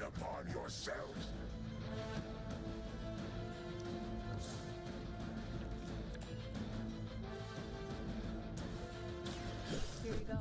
upon yourselves. Here you go.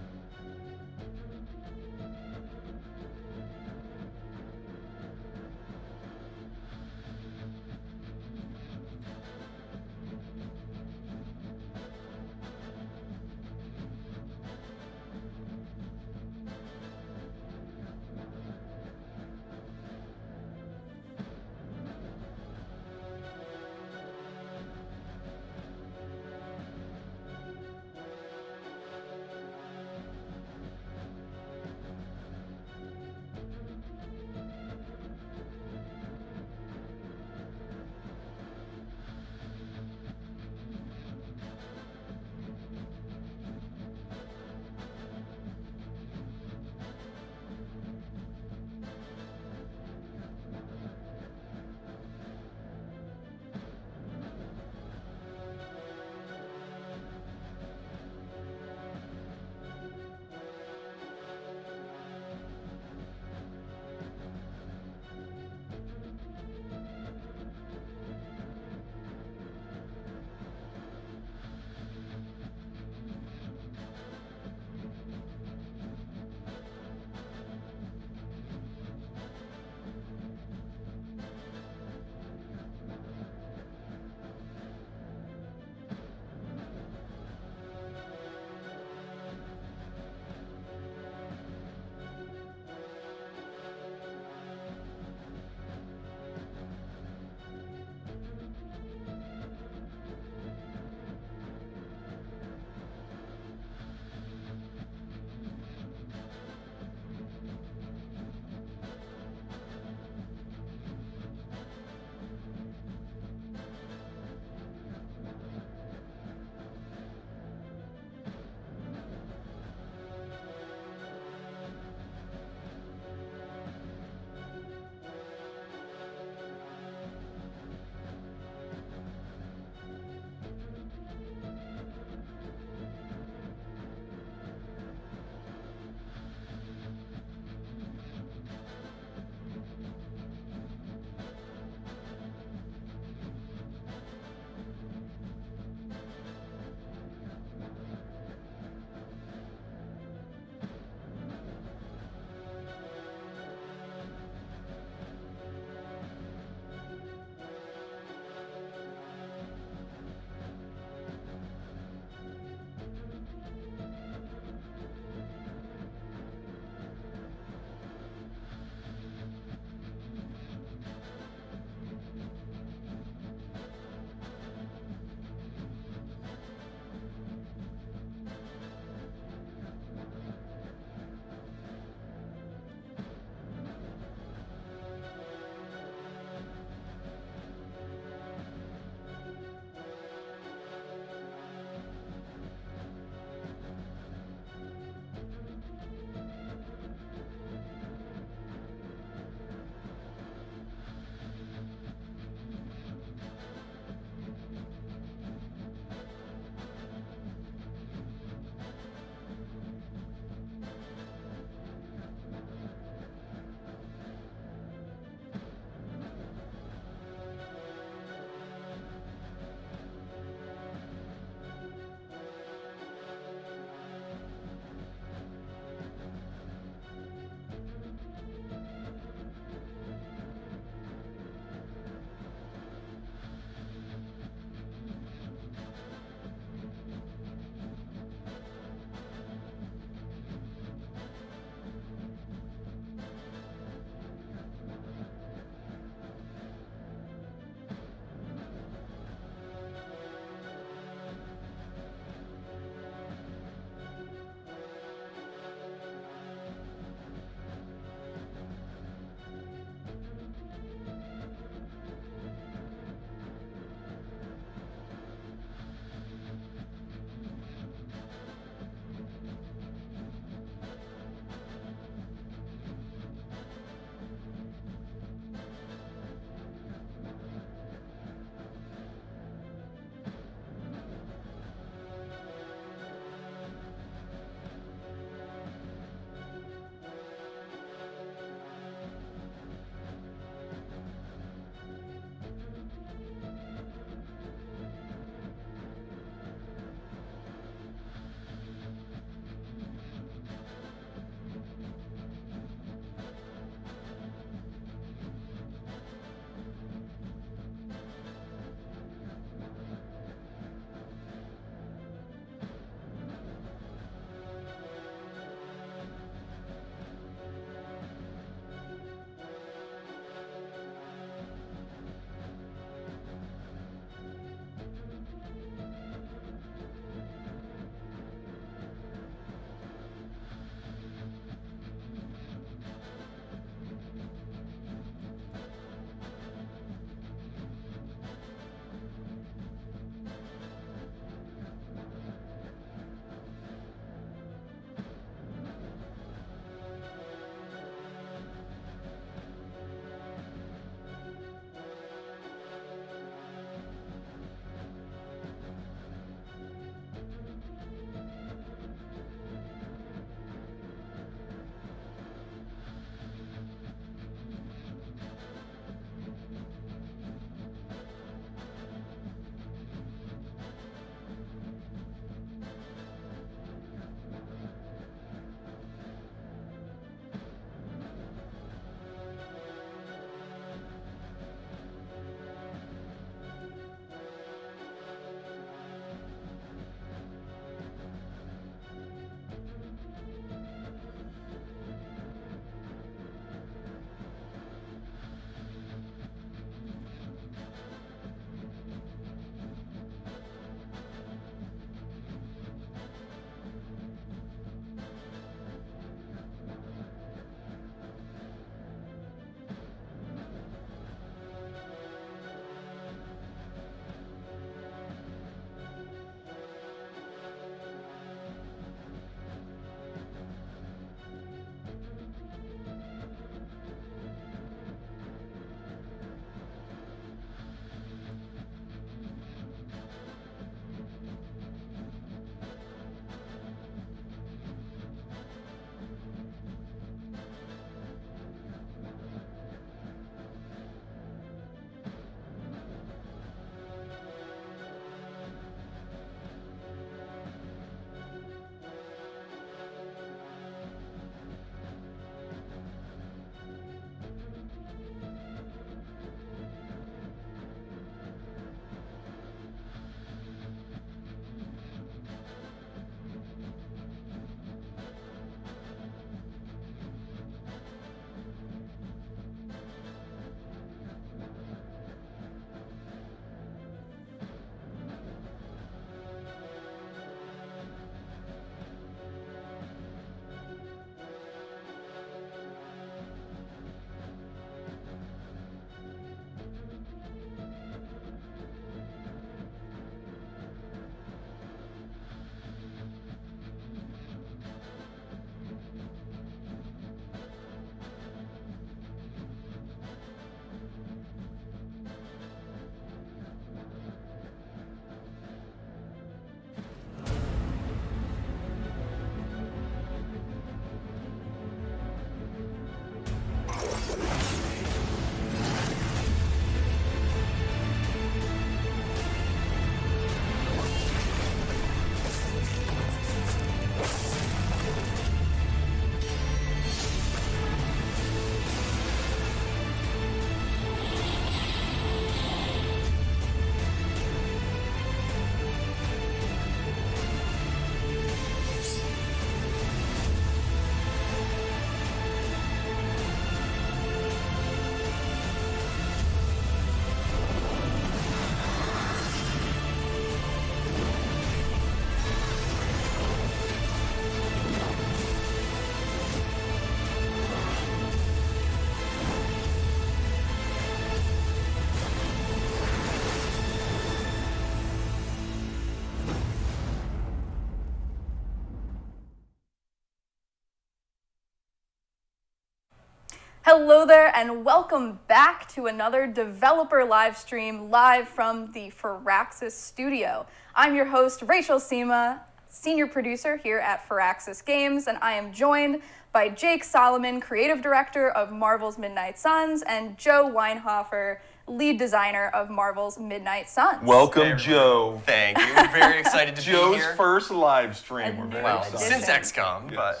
Hello there, and welcome back to another developer live stream live from the Firaxis studio. I'm your host, Rachel Sema, senior producer here at Firaxis Games, and I am joined by Jake Solomon, creative director of Marvel's Midnight Suns, and Joe Weinhofer, lead designer of Marvel's Midnight Suns. Welcome, Joe. Thank you. We're very excited to be here. Joe's first live stream. We're very excited. Since XCOM, but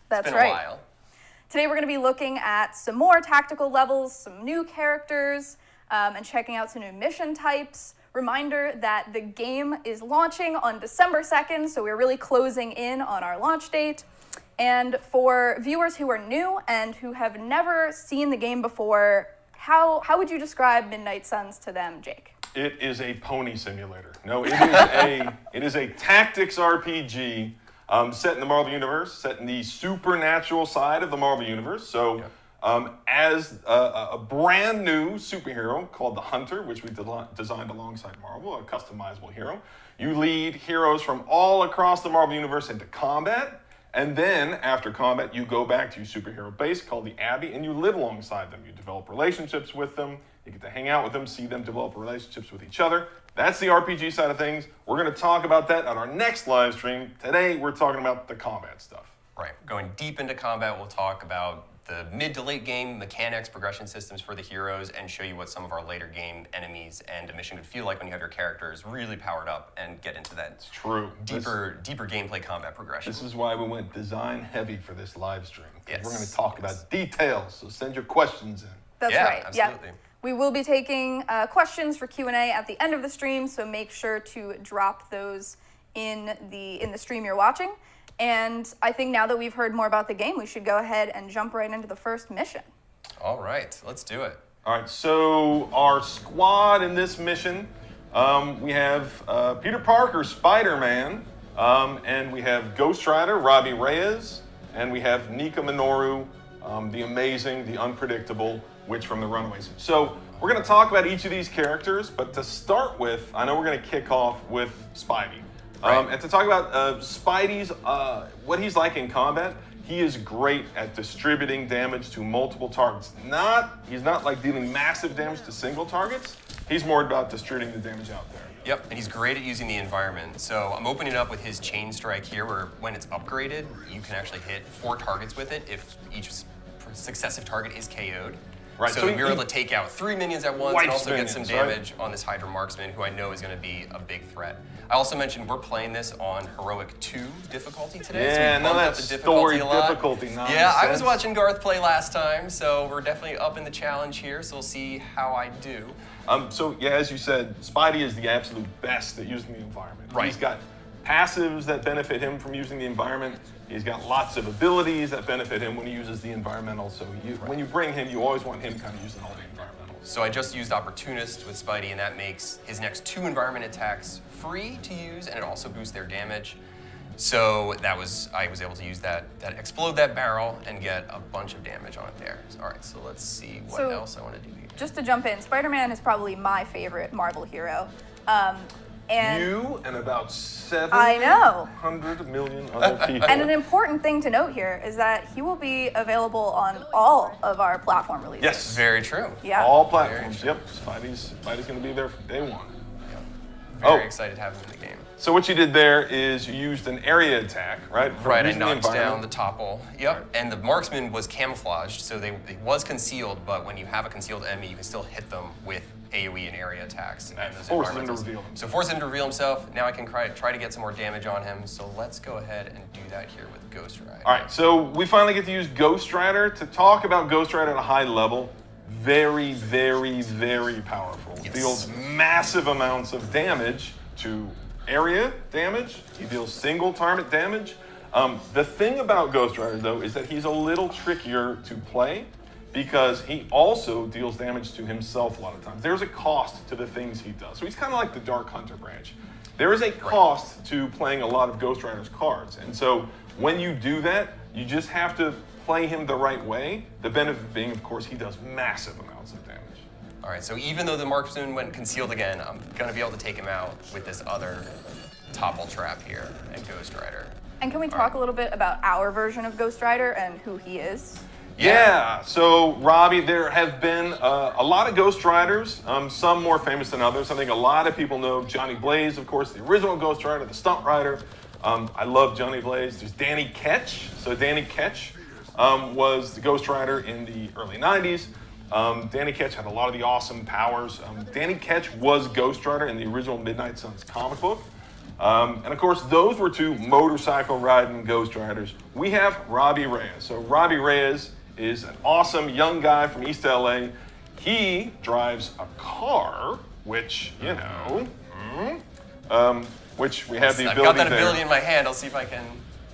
That's it's been right. a while. Today we're going to be looking at some more tactical levels, some new characters, and checking out some new mission types. Reminder that the game is launching on December 2nd, so we're really closing in on our launch date. And for viewers who are new and who have never seen the game before, how would you describe Midnight Suns to them, Jake? It is a pony simulator. No, it is a tactics RPG set in the Marvel Universe, set in the supernatural side of the Marvel Universe. So as a brand new superhero called the Hunter, which we designed alongside Marvel, a customizable hero, you lead heroes from all across the Marvel Universe into combat. And then, after combat, you go back to your superhero base called the Abbey, and you live alongside them. You develop relationships with them. You get to hang out with them, see them develop relationships with each other. That's the RPG side of things. We're going to talk about that on our next live stream. Today, we're talking about the combat stuff. Right. Going deep into combat, we'll talk about the mid to late game mechanics, progression systems for the heroes, and show you what some of our later game enemies and a mission would feel like when you have your characters really powered up and get into that It's true. deeper gameplay combat progression. This is why we went design heavy for this live stream. Yes. We're going to talk about details, so send your questions in. That's Yeah, right. absolutely. Yeah. We will be taking questions for Q&A at the end of the stream, so make sure to drop those in the stream you're watching. And I think now that we've heard more about the game, we should go ahead and jump right into the first mission. All right, let's do it. All right, so our squad in this mission, we have Peter Parker, Spider-Man, and we have Ghost Rider, Robbie Reyes, and we have Nika Minoru, the amazing, the unpredictable Witch from the Runaways. So we're going to talk about each of these characters, but to start with, I know we're going to kick off with Spidey. Right. And to talk about Spidey's, what he's like in combat, he is great at distributing damage to multiple targets. He's not like dealing massive damage to single targets. He's more about distributing the damage out there. Yep, and he's great at using the environment. So I'm opening it up with his chain strike here, where when it's upgraded, you can actually hit 4 targets with it if each successive target is KO'd. Right, So you're able to take out 3 minions at once and also get some minions, damage on this Hydra Marksman, who I know is going to be a big threat. I also mentioned we're playing this on Heroic 2 difficulty today. Yeah, so we none of bumped that up the story difficulty a lot. difficulty nonsense. Yeah, I was watching Garth play last time, so we're definitely up in the challenge here, so we'll see how I do. So yeah, as you said, Spidey is the absolute best at using the environment. Right. He's got passives that benefit him from using the environment. He's got lots of abilities that benefit him when he uses the environmental. So when you bring him, you always want him kind of using all the environmentals. So I just used Opportunist with Spidey, and that makes his next 2 environment attacks free to use, and it also boosts their damage. So I was able to use that explode that barrel and get a bunch of damage on it there. All right, so let's see what else I want to do here. Just to jump in, Spider-Man is probably my favorite Marvel hero. And You and about I know. 700 million other people. And an important thing to note here is that he will be available on all of our platform releases. Yes, Very true. Yeah. all platforms. Yep, Spidey's going to be there from day one. Very excited to have him in the game. So what you did there is you used an area attack, right? From Right, I using the knocked down environment. the topple. Yep, Right. and the marksman was camouflaged, so it was concealed, but when you have a concealed enemy, you can still hit them with AoE and area attacks. That those forces him to environmentals. reveal himself. So forces him to reveal himself. Now I can try to get some more damage on him, so let's go ahead and do that here with Ghost Rider. All right, so we finally get to use Ghost Rider. To talk about Ghost Rider at a high level, very, very, very powerful. Yes. Deals massive amounts of damage to area damage. He deals single target damage. The thing about Ghost Rider, though, is that he's a little trickier to play because he also deals damage to himself a lot of times. There's a cost to the things he does. So he's kind of like the Dark Hunter branch. There is a cost to playing a lot of Ghost Rider's cards. And so when you do that, you just have to play him the right way. The benefit being, of course, he does massive amounts of damage. All right, so even though the marksman went concealed again, I'm gonna be able to take him out with this other topple trap here and Ghost Rider. And can we talk a little bit about our version of Ghost Rider and who he is? Yeah, so Robbie, there have been a lot of Ghost Riders, some more famous than others. I think a lot of people know Johnny Blaze, of course, the original Ghost Rider, the stunt rider. I love Johnny Blaze. There's Danny Ketch. So Danny Ketch was the Ghost Rider in the early 90s. Danny Ketch had a lot of the awesome powers. Danny Ketch was Ghost Rider in the original Midnight Suns comic book. And of course, those were two motorcycle riding Ghost Riders. We have Robbie Reyes. So Robbie Reyes is an awesome young guy from East LA. He drives a car, which, you know, which we have the I've ability got that there. use in my hand. I'll see if I can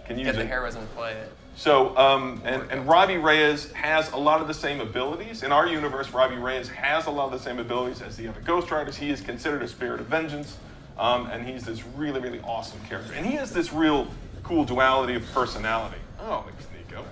use get the it. heroes and play it. So, and Robbie Reyes has a lot of the same abilities. In our universe, Robbie Reyes has a lot of the same abilities as the other Ghost Riders. He is considered a spirit of vengeance, and he's this really, really awesome character. And he has this real cool duality of personality. Oh, thanks, Nico.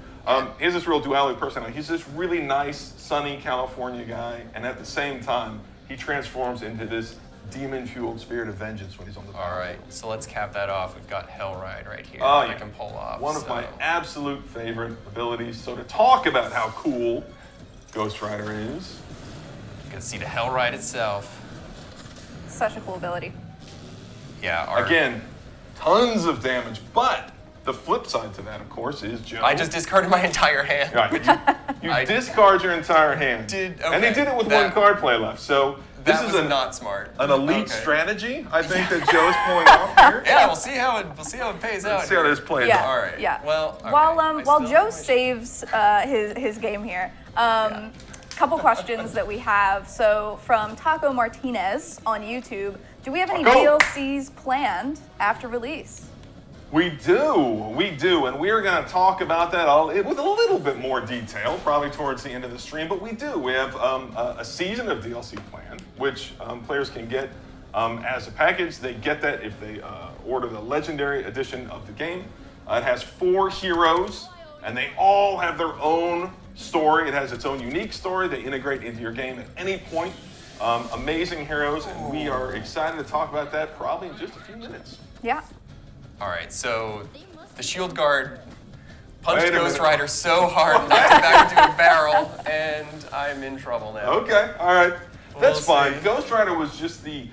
He has this real duality of personality. He's this really nice, sunny California guy, and at the same time, he transforms into this demon-fueled spirit of vengeance when he's on the battlefield. All right, so let's cap that off. We've got Hellride right here. Oh, that yeah. I can pull off. One of my absolute favorite abilities. So to talk about how cool Ghost Rider is. You can see the Hellride itself. Such a cool ability. Yeah. Again, tons of damage, but the flip side to that, of course, is Joe. I just discarded my entire hand. Right. You discard your entire hand. And he did it with one card play left. So this is not smart. An elite strategy, I think, that Joe's pulling off here. Yeah, we'll see how it pays out. Let's see how this plays Yeah. out. All right. Yeah. Well, okay. While Joe saves his game here, couple questions that we have. So from Taco Martinez on YouTube, do we have any DLCs planned after release? We do, and we are going to talk about that with a little bit more detail, probably towards the end of the stream, but we do. We have a season of DLC planned, which players can get as a package. They get that if they order the Legendary Edition of the game. It has 4 heroes, and they all have their own story. It has its own unique story. They integrate into your game at any point. Amazing heroes, and we are excited to talk about that probably in just a few minutes. Yeah. All right, so the Shield Guard punched Ghost Rider so hard, knocked him back into a barrel, and I'm in trouble now. Okay, all right. That's fine. Ghost Rider was just the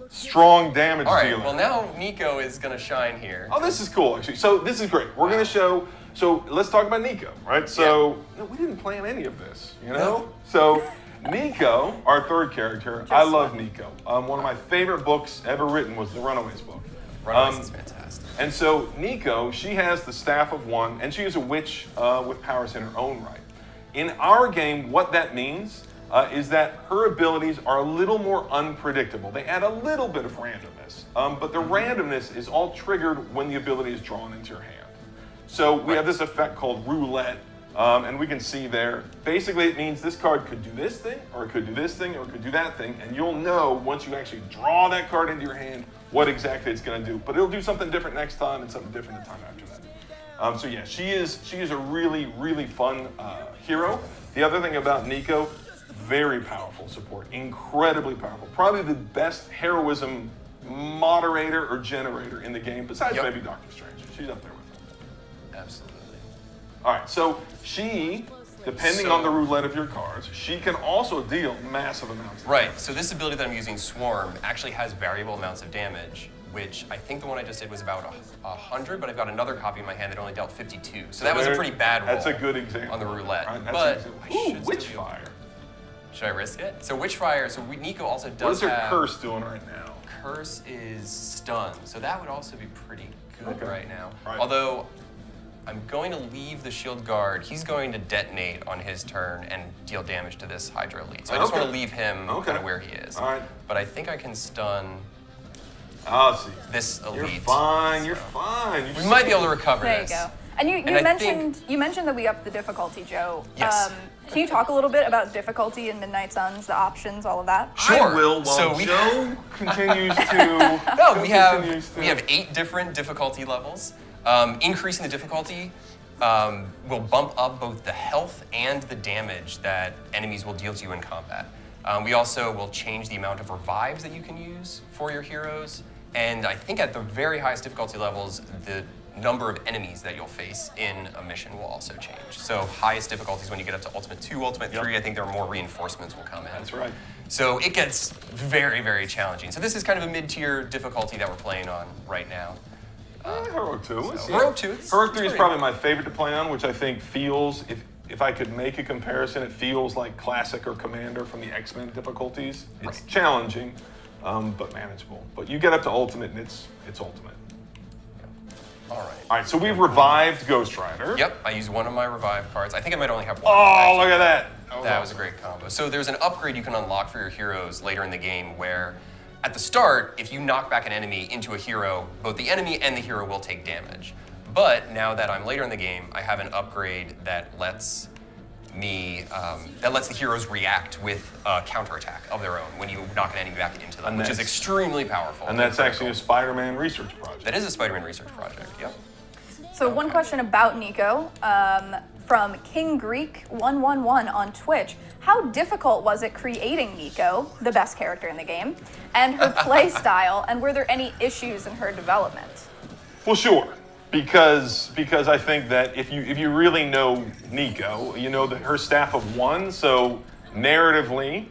strong damage dealer. All right, well now Nico is going to shine here. Oh, this is cool, actually. So this is great. We're going to show, so let's talk about Nico, right? So no, we didn't plan any of this, you know? No. So Nico, our third character, I love Nico. One of my favorite books ever written was the Runaways book. Runaways is fantastic. And so Nico, she has the Staff of One, and she is a witch with powers in her own right. In our game, what that means is that her abilities are a little more unpredictable. They add a little bit of randomness, but the randomness is all triggered when the ability is drawn into your hand. So we have this effect called roulette, and we can see there, basically it means this card could do this thing, or it could do this thing, or it could do that thing, and you'll know once you actually draw that card into your hand what exactly it's going to do. But it'll do something different next time and something different the time after that. So yeah, she is a really, really fun hero. The other thing about Nico, very powerful support, incredibly powerful. Probably the best heroism moderator or generator in the game, besides maybe Doctor Strange. She's up there with him. Absolutely. All right, so she, depending on the roulette of your cards, she can also deal massive amounts of damage. Right, so this ability that I'm using, Swarm, actually has variable amounts of damage, which I think the one I just did was about 100, but I've got another copy in my hand that only dealt 52. So that was a pretty bad roll. That's a good example. On the roulette. Right, but I should Witchfire. Should I risk it? So Witchfire, so Nico also does What is her have... curse doing right now? Curse is stun, so that would also be pretty good right now. Right. Although, I'm going to leave the Shield Guard. He's going to detonate on his turn and deal damage to this Hydra Elite. So I just want to leave him kind of where he is. All right. But I think I can stun this Elite. You're fine, you're fine. We might be able to recover this. There you go. And you mentioned that we upped the difficulty, Joe. Yes. Can you talk a little bit about difficulty in Midnight Suns, the options, all of that? Sure. I will, while Joe continues to... No, we have 8 different difficulty levels. Increasing the difficulty will bump up both the health and the damage that enemies will deal to you in combat. We also will change the amount of revives that you can use for your heroes. And I think at the very highest difficulty levels, the number of enemies that you'll face in a mission will also change. So highest difficulties when you get up to Ultimate 2, Ultimate 3, I think there are more reinforcements will come in. That's right. So it gets very, very challenging. So this is kind of a mid-tier difficulty that we're playing on right now. Heroic 2. Heroic 2. Heroic 3 is probably my favorite to play on, which I think feels, if I could make a comparison, it feels like Classic or Commander from the X-Men difficulties. It's challenging, but manageable. But you get up to Ultimate, and it's Ultimate. All All right, so we've revived Ghost Rider. Yep, I used one of my revive cards. I think I might only have one. Oh, actually. look at that. That was a great combo. So there's an upgrade you can unlock for your heroes later in the game where at the start, if you knock back an enemy into a hero, both the enemy and the hero will take damage. But now that I'm later in the game, I have an upgrade that lets me, that lets the heroes react with a counterattack of their own when you knock an enemy back into them, which is extremely powerful. And that's actually a Spider-Man research project. That is a Spider-Man research project, yep. So one question about Nico, from King Greek 111 on Twitch. How difficult was it creating Nico, the best character in the game, and her play style, and were there any issues in her development? Well, sure. Because I think that if you really know Nico, you know that her staff of 1, so narratively,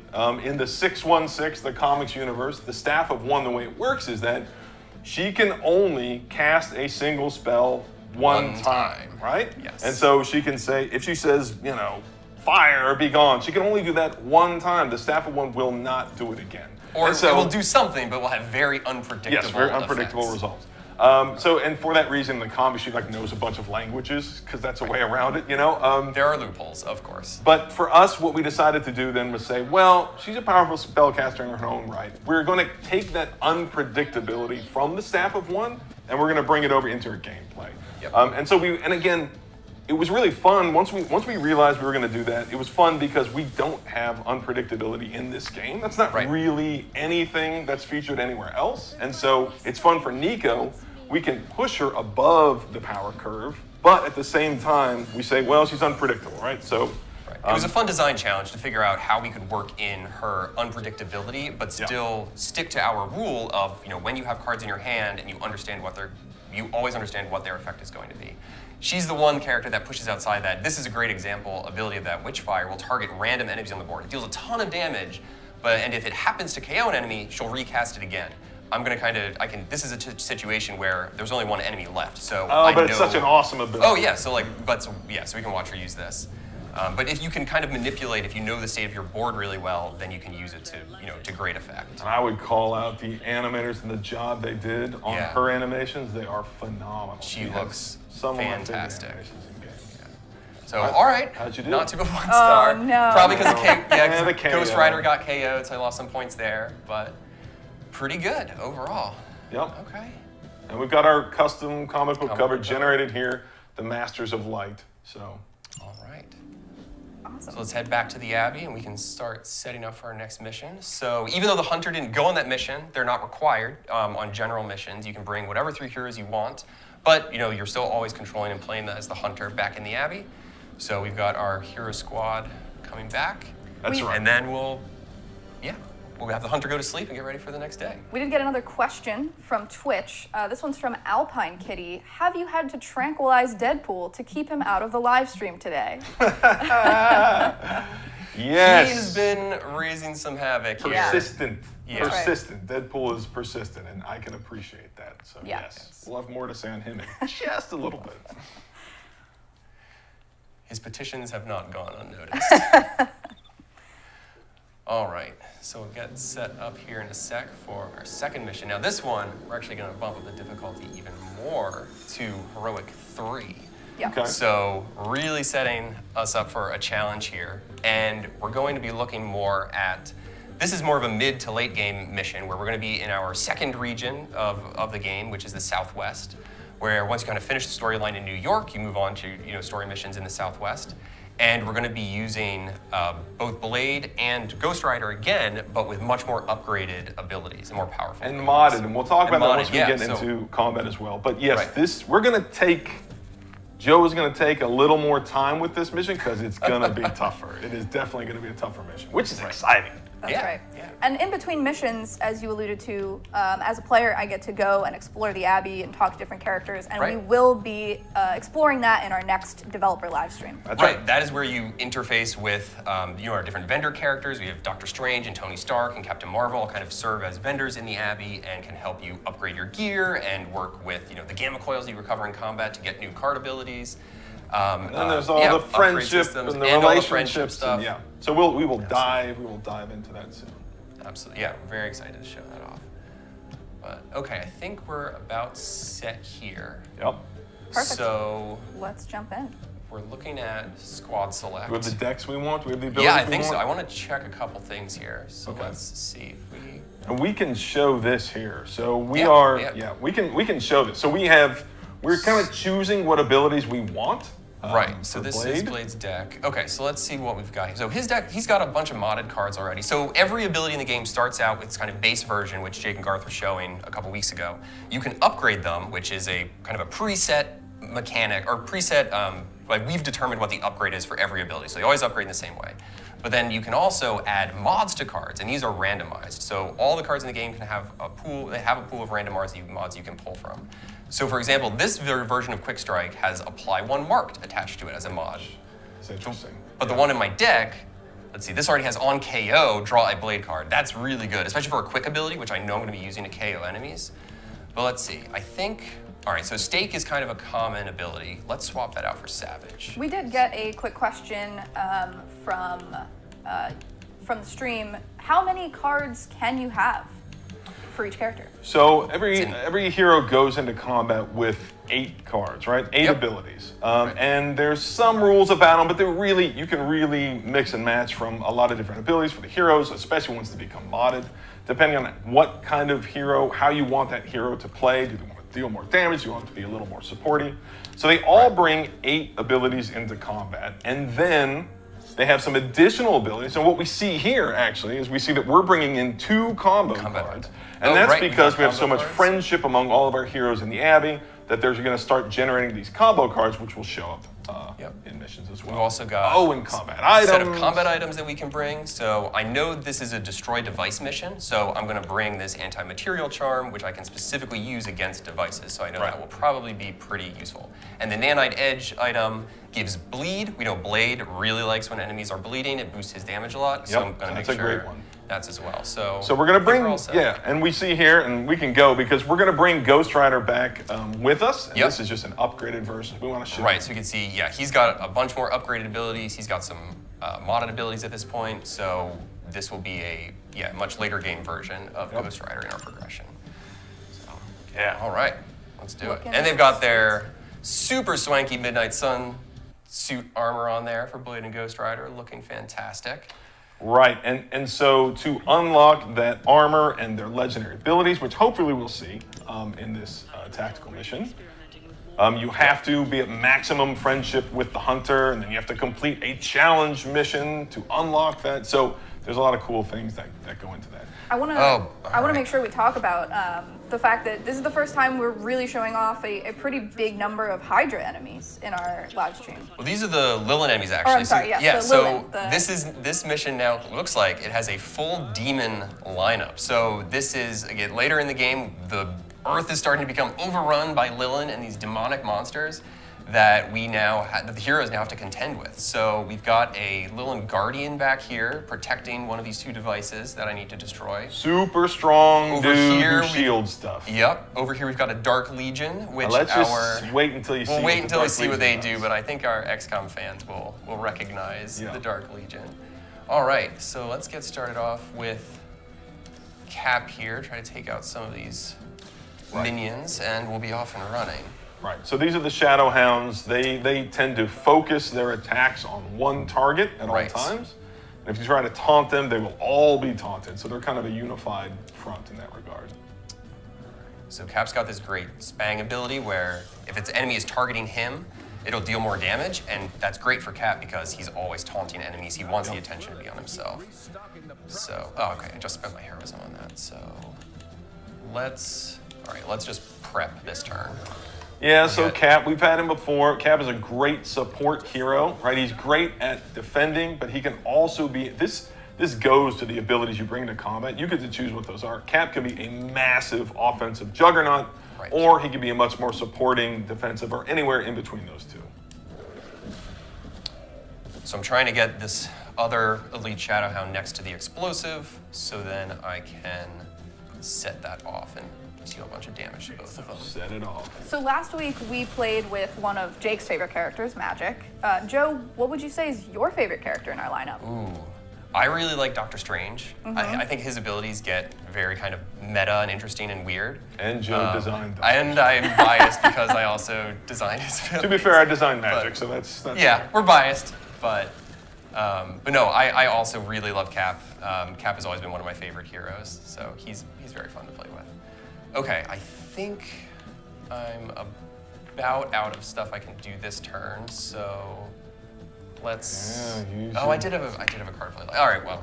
in the 616, the comics universe, the staff of 1, the way it works is that she can only cast a single spell one time, right? Yes. And so she can say, if she says, fire or be gone, she can only do that one time. The staff of 1 will not do it again. Or so, it will do something, but will have very unpredictable yes, very unpredictable effects. results. And for that reason, the comic, she knows a bunch of languages because that's a way around it, There are loopholes, of course. But for us, what we decided to do then was say, well, she's a powerful spellcaster in her own right. We're going to take that unpredictability from the staff of 1, and we're going to bring it over into her gameplay. Yep. And again, it was really fun. Once we realized we were going to do that, it was fun because we don't have unpredictability in this game. That's not really anything that's featured anywhere else. And so it's fun for Nico. We can push her above the power curve, but at the same time, we say, well, she's unpredictable, right? So it was a fun design challenge to figure out how we could work in her unpredictability, but still stick to our rule of, when you have cards in your hand and you always understand what their effect is going to be. She's the one character that pushes outside that. This is a great example ability of that. Witchfire will target random enemies on the board. It deals a ton of damage, and if it happens to KO an enemy, she'll recast it again. This is a situation where there's only one enemy left, so it's such an awesome ability. Oh yeah, so we can watch her use this. But if you can kind of manipulate, if you know the state of your board really well, then you can use it to great effect. And I would call out the animators and the job they did on her animations. They are phenomenal. She looks some fantastic. Of my favorite animations in games. So, all right. How'd you do? Not too good 1 star. Oh, no. Probably because the Ghost Rider got KO'd, so I lost some points there, but pretty good overall. Yep. Okay. And we've got our custom comic book cover generated here, the Masters of Light. So. All right. Awesome. So let's head back to the Abbey and we can start setting up for our next mission. So even though the Hunter didn't go on that mission, they're not required on general missions. You can bring whatever 3 heroes you want, but you're still always controlling and playing as the Hunter back in the Abbey. So we've got our hero squad coming back. That's right. And then we'll have the Hunter go to sleep and get ready for the next day. We did get another question from Twitch. This one's from Alpine Kitty. Have you had to tranquilize Deadpool to keep him out of the live stream today? Yes. He has been raising some havoc here. Persistent. Yeah. Persistent. Deadpool is persistent, and I can appreciate that. So yes, we'll have more to say on him in just a little bit. His petitions have not gone unnoticed. All right, so we'll get set up here in a sec for our second mission. Now this one, we're actually going to bump up the difficulty even more to Heroic 3. Yeah. Okay. So really setting us up for a challenge here. And we're going to be looking more at, this is more of a mid to late game mission where we're going to be in our second region of the game, which is the Southwest, where once you kind of finish the storyline in New York, you move on to story missions in the Southwest. And we're going to be using both Blade and Ghost Rider again, but with much more upgraded abilities and more powerful. And abilities. modded, and we'll talk about that once we get so, into combat as well. But yes, Right. we're going to take, Joe is going to take a little more time with this mission because it's going to be tougher. It is definitely going to be a tougher mission, which is exciting. That's Yeah, right. yeah. And in between missions, as you alluded to, as a player, I get to go and explore the Abbey and talk to different characters, and we Right. will be exploring that in our next developer live stream. That's Right, that is where you interface with our different vendor characters. We have Doctor Strange and Tony Stark and Captain Marvel all kind of serve as vendors in the Abbey and can help you upgrade your gear and work with the gamma coils you recover in combat to get new card abilities. And then there's all the upgrade friendship systems and the all the friendship relationships stuff. and so we will dive into that soon. Absolutely, yeah, we're very excited to show that off. But okay, I think we're about set here. Yep. Perfect. So Let's jump in. we're looking at squad select. Do we have the decks we want? Do we have the abilities Yeah, I we think want? so. I want to check a couple things here. So Okay. let's see if we. And we can show this here. So we Yeah, we can show this. So we're kind of choosing what abilities we want. Right, so for this is Blade. Blade's deck. Okay, so let's see what we've got here. So his deck, he's got a bunch of modded cards already. So every ability in the game starts out with its kind of base version, which Jake and Garth were showing a couple weeks ago. You can upgrade them, which is a kind of a preset mechanic, or preset, like we've determined what the upgrade is for every ability. So you always upgrade in the same way. But then you can also add mods to cards, and these are randomized. So all the cards in the game can have a pool, they have a pool of random mods you can pull from. So for example, this version of Quick Strike has Apply 1 Marked attached to it as a mod. It's interesting. But the one in my deck, let's see, this already has on KO, draw a Blade card. That's really good, especially for a quick ability, which I know I'm gonna be using to KO enemies. But let's see, I think, all right, so Stake is kind of a common ability. Let's swap that out for Savage. We did get a quick question from the stream. How many cards can you have for each character? So every hero goes into combat with 8 cards, right? 8 Yep. abilities. And there's some rules about them, but you can really mix and match from a lot of different abilities for the heroes, especially ones that become modded, depending on what kind of hero, how you want that hero to play. Do they want to deal more damage? Do you want it to be a little more supporty? So they all bring 8 abilities into combat, and then they have some additional abilities. And what we see here, actually, is we see that we're bringing in 2 combo cards. And that's right, because we have combo so much cards. friendship among all of our heroes in the Abbey that they're going to start generating these combo cards, which will show up in missions as well. We've also got and combat a items. set of combat items that we can bring. So I know this is a destroy device mission, so I'm going to bring this anti-material charm, which I can specifically use against devices. So I know that will probably be pretty useful. And the Nanite Edge item gives bleed. We know Blade really likes when enemies are bleeding. It boosts his damage a lot. So I'm going to make that's a sure great one. that's as well. So we're going to bring, all set. and we see here, and we can go because we're going to bring Ghost Rider back with us. And Yep. This is just an upgraded version. We want to show Right, so we can see, he's got a bunch more upgraded abilities. He's got some modded abilities at this point. So this will be a much later game version of Ghost Rider in our progression. So, all right, let's do it. And they've got their super swanky Midnight Sun suit armor on there for Blade and Ghost Rider, looking fantastic. Right, and so to unlock that armor and their legendary abilities, which hopefully we'll see in this tactical mission, you have to be at maximum friendship with the hunter, and then you have to complete a challenge mission to unlock that. So there's a lot of cool things that go into that. I want to make sure we talk about the fact that this is the first time we're really showing off a pretty big number of Hydra enemies in our live stream. Well, these are the Lilin enemies, actually. I'm sorry, yes, the Lilin, This mission now looks like it has a full demon lineup. So this is, again, later in the game, the Earth is starting to become overrun by Lilin and these demonic monsters that that the heroes now have to contend with. So we've got a Lilin Guardian back here protecting one of these 2 devices that I need to destroy. Super strong Over dude here, who shield stuff. Yep. Over here we've got a Dark Legion, which Let's just wait until you see. We'll wait until we see what they Legion do, does. but I think our XCOM fans will recognize Yeah. the Dark Legion. All right, so let's get started off with Cap here. Try to take out some of these minions, and we'll be off and running. Right, so these are the Shadow Hounds. They tend to focus their attacks on one target at all times. And if you try to taunt them, they will all be taunted. So they're kind of a unified front in that regard. So Cap's got this great Spang ability where if its enemy is targeting him, it'll deal more damage, and that's great for Cap because he's always taunting enemies. He wants the attention to be on himself. So, okay, I just spent my heroism on that. So let's just prep this turn. Yeah, so Cap, we've had him before. Cap is a great support hero, right? He's great at defending, but he can also be, this This goes to the abilities you bring into combat. You get to choose what those are. Cap can be a massive offensive juggernaut, Right. or he can be a much more supporting defensive, or anywhere in between those two. So I'm trying to get this other Elite Shadowhound next to the explosive, so then I can set that off and deal a bunch of damage to both of them. Set it off. So last week we played with one of Jake's favorite characters, Magic. Joe, what would you say is your favorite character in our lineup? Ooh, I really like Doctor Strange. I think his abilities get very kind of meta and interesting and weird. And Joe designed them. And I'm biased because I also designed his abilities. To be fair, I designed Magic, so that's Yeah, we're biased, but no, I also really love Cap. Cap has always been one of my favorite heroes, so he's very fun to play with. Okay, I think I'm about out of stuff I can do this turn, so let's. Yeah, I did have a card play. All right, well.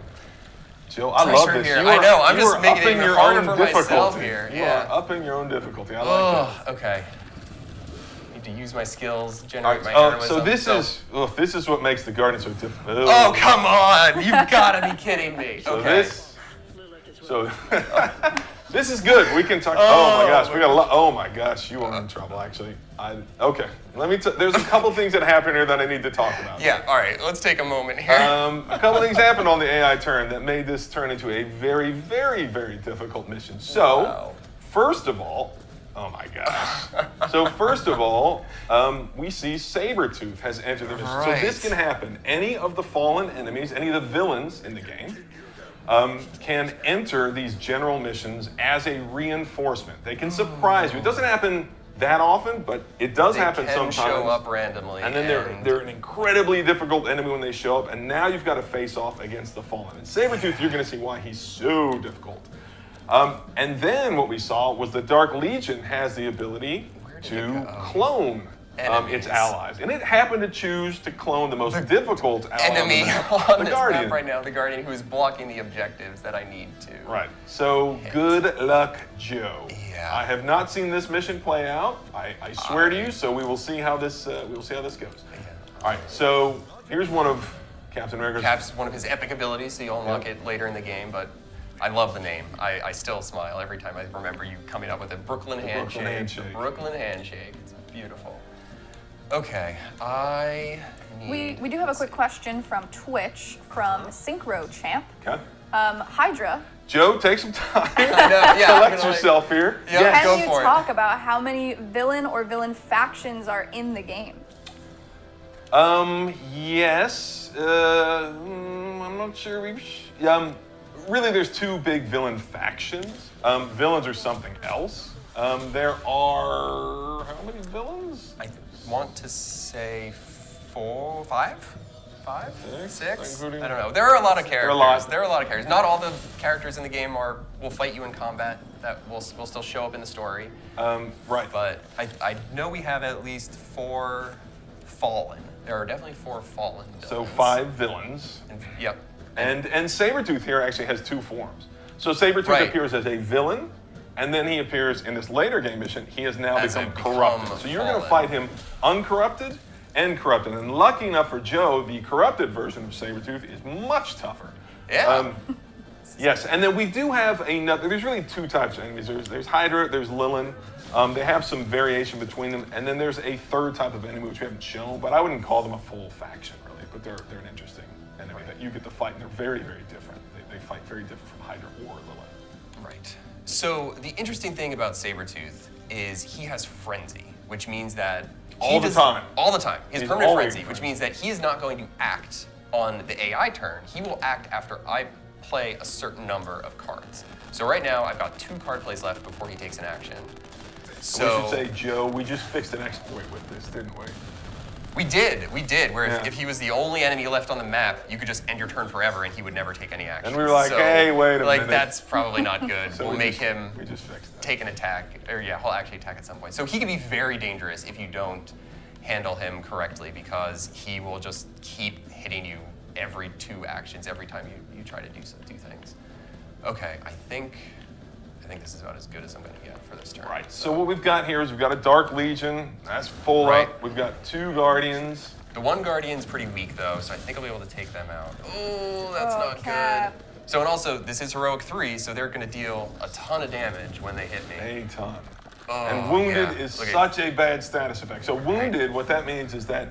Joe, I love Pressure this. here. You I are- know, I'm you just are making it upping even your harder own for myself difficulty. here, You yeah. are upping your own difficulty. I like that. Okay. Need to use my skills, All generate right, my heroism. so this is what makes the Guardian so difficult. Oh, come on! You've got to be kidding me. So Okay. this is good. We can talk. Oh my gosh, we got a lot. Oh my gosh, you are in trouble. Actually, okay. Let me. There's a couple things that happen here that I need to talk about. Yeah. All right. Let's take a moment here. A couple things happened on the AI turn that made this turn into a very, very, very difficult mission. So, Wow. first of all, oh my gosh. So first of all, we see Sabertooth has entered the mission. Right. So this can happen. Any of the fallen enemies, any of the villains in the game, can enter these general missions as a reinforcement. They can surprise you. It doesn't happen that often, but it does happen They can sometimes. show up randomly. And then they're an incredibly difficult enemy when they show up, and now you've got to face off against the Fallen. And Sabertooth, you're going to see why he's so difficult. And then what we saw was the Dark Legion has the ability to clone its allies. And it happened to choose to clone the most difficult ally enemy on on the this Guardian. map right now, the Guardian, who is blocking the objectives that I need to. Right. So good luck, Joe. Yeah. I have not seen this mission play out. I swear to you. So we will see how this goes. All right. So here's one of Captain America's. Cap's one of his epic abilities, so you'll unlock it later in the game, but I love the name. I still smile every time I remember you coming up with a Brooklyn handshake. Handshake. The Brooklyn handshake. It's beautiful. Okay, I need... We do have a quick question from Twitch from Synchro Champ. Okay. Hydra, Joe, take some time. I know, yeah, I'm Collect gonna, yourself here. Yeah, Yes. go can you for it. talk about how many villain or villain factions are in the game? Yes. I'm not sure really, there's two big villain factions. Villains are something else. There are how many villains? I want to say 4, 5? 5? Six, 6? including- I don't know. There are a lot of characters. There are a lot. characters. Not all the characters in the game will fight you in combat. That will still show up in the story. Right. But I know we have at least 4 fallen. There are definitely 4 fallen villains. So 5 villains. Yep. And Sabertooth here actually has 2 forms. So Sabertooth Right. appears as a villain, and then he appears in this later game mission. He has now As become a corrupted. become So you're going to fallen. fight him uncorrupted and corrupted. And lucky enough for Joe, the corrupted version of Sabertooth is much tougher. Yeah. Yes, and then we do have another. There's really 2 types of enemies. There's Hydra, there's Lilin. They have some variation between them, and then there's a 3rd type of enemy which we haven't shown, but I wouldn't call them a full faction really. But they're an interesting enemy that you get to fight, and they're very, very different. They fight very different from Hydra or Lilin. Right. So the interesting thing about Sabertooth is he has frenzy, which means that All the time. All the time. He has He's permanent always frenzy, which means that he is not going to act on the AI turn. He will act after I play a certain number of cards. So right now I've got 2 card plays left before he takes an action. So We should say, Joe, we just fixed an exploit with this, didn't we? we did, where Yeah. if he was the only enemy left on the map, you could just end your turn forever and he would never take any action. And we were like, hey, wait a minute. Like, that's probably not good. So we'll we make just- him We just fixed that. take an attack, or yeah, he'll actually attack at some point. So he can be very dangerous if you don't handle him correctly, because he will just keep hitting you every 2 actions every time you try to do things. Okay, I think this is about as good as I'm going to get for this turn. So what we've got here is we've got a Dark Legion. That's full Right. up. We've got 2 Guardians. The one Guardian's pretty weak though, so I think I'll be able to take them out. Oh, that's not Cap. good. So, and also, this is Heroic 3, so they're gonna deal a ton of damage when they hit me. A ton. Oh, And Wounded yeah. is Look at- such a bad status effect. So Wounded, what that means is that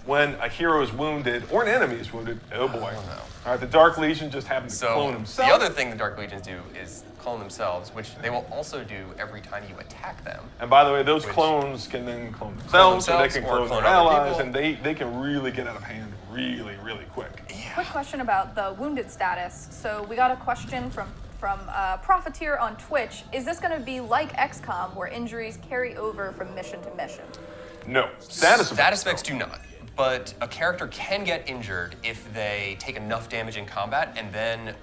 when a hero is wounded, or an enemy is wounded, oh boy. no. All right, the Dark Legion just happens to So, clone the himself. other thing the Dark Legions do is clone themselves, which they will also do every time you attack them. And by the way, those Which- clones can then clone themselves, or they themselves can or clone their clone other allies, people. and they can really get out of hand really, really quick. Quick question about the wounded status. So we got a question from Profiteer on Twitch. Is this going to be like XCOM, where injuries carry over from mission to mission? No. Status Effects do not. But a character can get injured if they take enough damage in combat, and then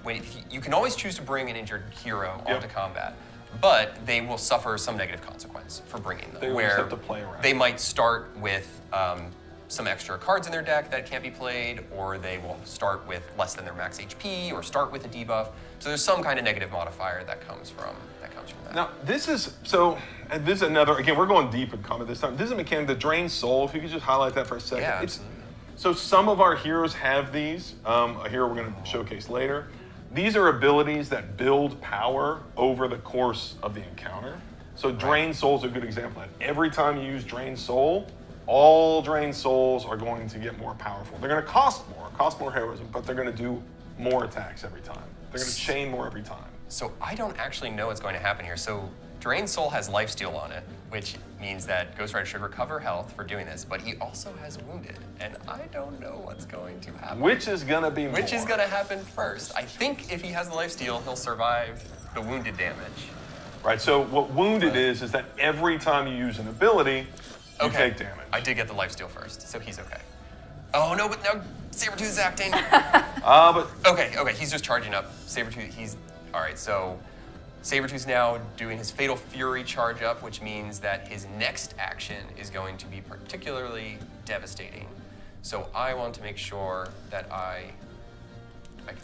you can always choose to bring an injured hero onto combat, but they will suffer some negative consequence for bringing them. They will where just have to play around. they might start with some extra cards in their deck that can't be played, or they will start with less than their max HP, or start with a debuff. So there's some kind of negative modifier that comes from that. Now, this is, and this is another, again, we're going deep in combat this time. This is a mechanic, the Drain Soul, if you could just highlight that for a second. Yeah, absolutely. So some of our heroes have these, a hero we're going to showcase later. These are abilities that build power over the course of the encounter. So Drain Soul is a good example of that. Every time you use Drain Soul, all Drain Souls are going to get more powerful. They're going to cost more heroism, but they're going to do more attacks every time. They're going to chain more every time. So I don't actually know what's going to happen here. So Drain Soul has Lifesteal on it, which means that Ghost Rider should recover health for doing this, but he also has Wounded, and I don't know what's going to happen. Which is going to be more? Which is going to happen first? I think if he has the Lifesteal, he'll survive the Wounded damage. Right, so what Wounded is that every time you use an ability, you take damage. I did get the Lifesteal first, so he's okay. Oh no, but now Sabertooth is acting. But Okay, he's just charging up. Sabertooth, all right, so Sabertooth's now doing his Fatal Fury charge up, which means that his next action is going to be particularly devastating. So I want to make sure that I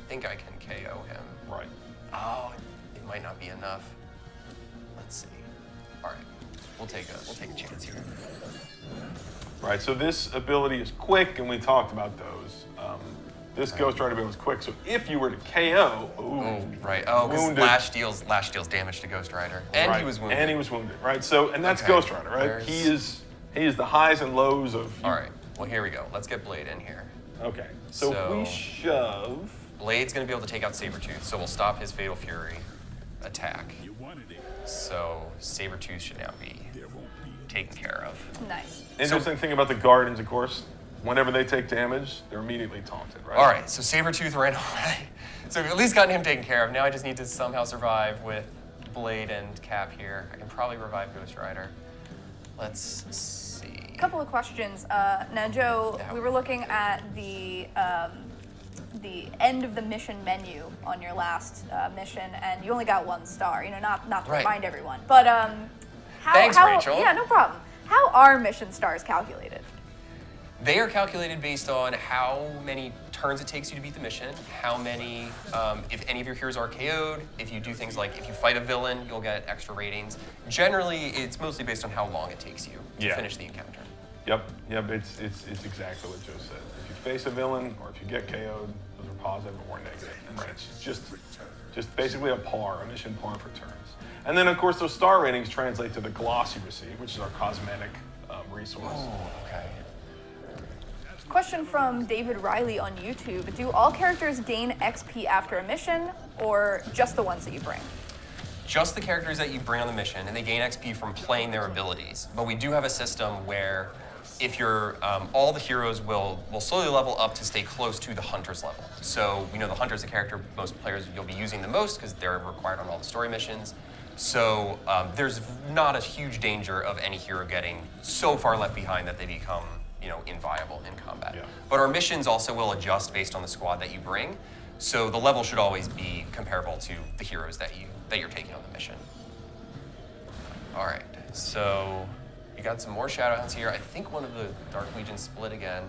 think I can KO him. right. Oh, it might not be enough. Let's see. All right, we'll take a chance here. Right, so this ability is quick, and we talked about those. This Ghost Rider ability is quick, so if you were to KO, Right. Oh, because Wounded. Lash deals damage to Ghost Rider, and right, he was wounded. And he was wounded, right? So, and that's Okay, Ghost Rider, right? He is the highs and lows of. All right. Well, here we go. Let's get Blade in here. Okay, so if we shove. Blade's gonna be able to take out Sabertooth, so we'll stop his Fatal Fury attack. So Sabertooth should now be taken care of. Nice. Interesting thing about the Guardians, of course, whenever they take damage, they're immediately taunted, right? All right, so Sabertooth ran away. So we've at least gotten him taken care of. Now I just need to somehow survive with Blade and Cap here. I can probably revive Ghost Rider. Let's see. A couple of questions. Now, Joe, Yeah. we were looking at the end of the mission menu on your last mission, and you only got 1 star. You know, not to Right. remind everyone, but Thanks, Rachel. Yeah, no problem. How are mission stars calculated? They are calculated based on how many turns it takes you to beat the mission, how many, if any of your heroes are KO'd, if you do things like, if you fight a villain, you'll get extra ratings. Generally, it's mostly based on how long it takes you to finish the encounter. Yep, it's exactly what Joe said. If you face a villain or if you get KO'd, those are positive or negative. And it's just basically a mission par for turns. And then, of course, those star ratings translate to the gloss you receive, which is our cosmetic resource. Oh, okay. Question from David Riley on YouTube. Do all characters gain XP after a mission, or just the ones that you bring? Just the characters that you bring on the mission, and they gain XP from playing their abilities. But we do have a system where if you're, all the heroes will slowly level up to stay close to the Hunter's level. So we know the Hunter's the character most players you'll be using the most because they're required on all the story missions. So there's not a huge danger of any hero getting so far left behind that they become, inviable in combat. Yeah. But our missions also will adjust based on the squad that you bring. So the level should always be comparable to the heroes that you're taking on the mission. All right, so you got some more Shadowhounds here. I think one of the Dark Legion split again.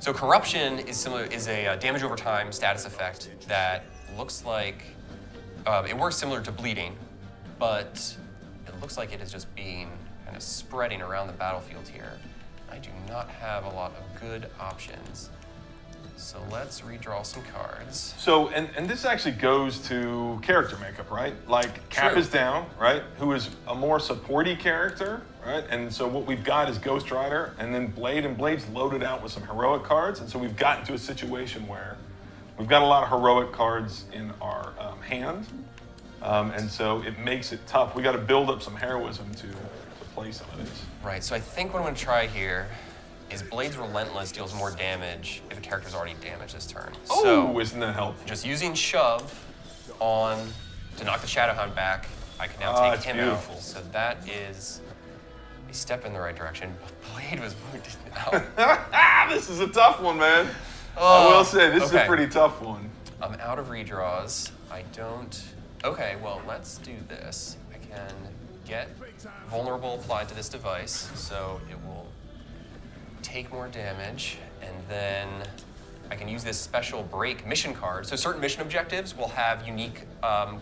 So Corruption is a damage over time status effect that looks like it works similar to Bleeding, but it looks like it is just being kind of spreading around the battlefield here. I do not have a lot of good options. So let's redraw some cards. So, and this actually goes to character makeup, right? Like Cap True. is down, right? Who is a more supporty character, right? And so what we've got is Ghost Rider, and then Blade, and Blade's loaded out with some heroic cards. And so we've gotten to a situation where we've got a lot of heroic cards in our hand. And so it makes it tough. We got to build up some heroism to play some of these. Right, so I think what I'm gonna try here is Blade's Relentless deals more damage if a character's already damaged this turn. Oh, So isn't that helpful? just using Shove on to knock the Shadowhound back, I can now take it's him beautiful. out. So that is a step in the right direction. But Blade was wounded out. This is a tough one, man. I Oh, will say, this is a okay. pretty tough one. I'm out of redraws. I don't. Okay, well, let's do this. I can get vulnerable applied to this device, so it will take more damage, and then I can use this special break mission card. So certain mission objectives will have unique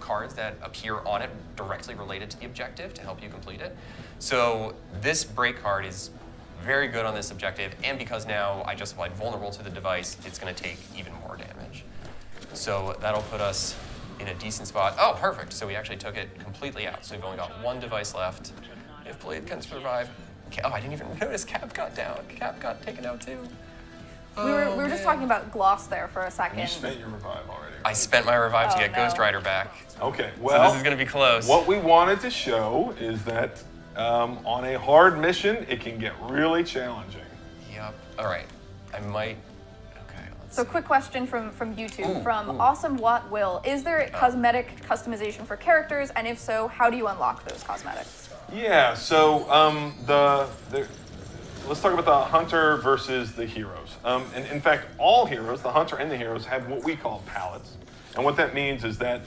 cards that appear on it directly related to the objective to help you complete it. So this break card is very good on this objective, and because now I just applied vulnerable to the device, it's going to take even more damage. So that'll put us in a decent spot. Oh, perfect. So we actually took it completely out. So we've only got one device left. If Blade can survive. Oh, I didn't even notice Cap got down. Cap got taken out too. We were just talking about Gloss there for a second. You spent your revive already. I spent my revive to Oh, get no. Ghost Rider back. Okay, So well, this is going to be close. what we wanted to show is that on a hard mission, it can get really challenging. Yep. All right. I might. Okay. Let's So see. quick question from YouTube, Ooh, from ooh. Awesome Watt Will. Is there cosmetic customization for characters? And if so, how do you unlock those cosmetics? Yeah, so let's talk about the hunter versus the heroes. And in fact, all heroes, the hunter and the heroes, have what we call palettes. And what that means is that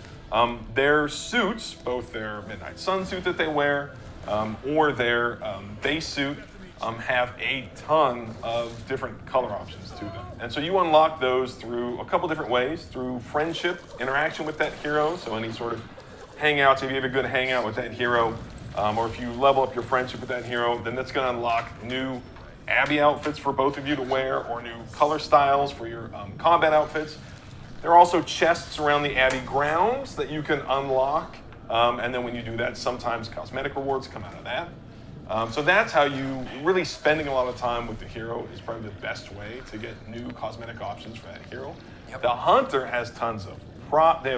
their suits, both their Midnight Sun suit that they wear or their base suit, have a ton of different color options to them. And so you unlock those through a couple different ways, through friendship, interaction with that hero, so any sort of hangouts, if you have a good hangout with that hero, or if you level up your friendship with that hero, then that's going to unlock new Abby outfits for both of you to wear, or new color styles for your combat outfits. There are also chests around the Abby grounds that you can unlock, and then when you do that, sometimes cosmetic rewards come out of that. So that's how you really spending a lot of time with the hero is probably the best way to get new cosmetic options for that hero. Yep. The hunter has tons of they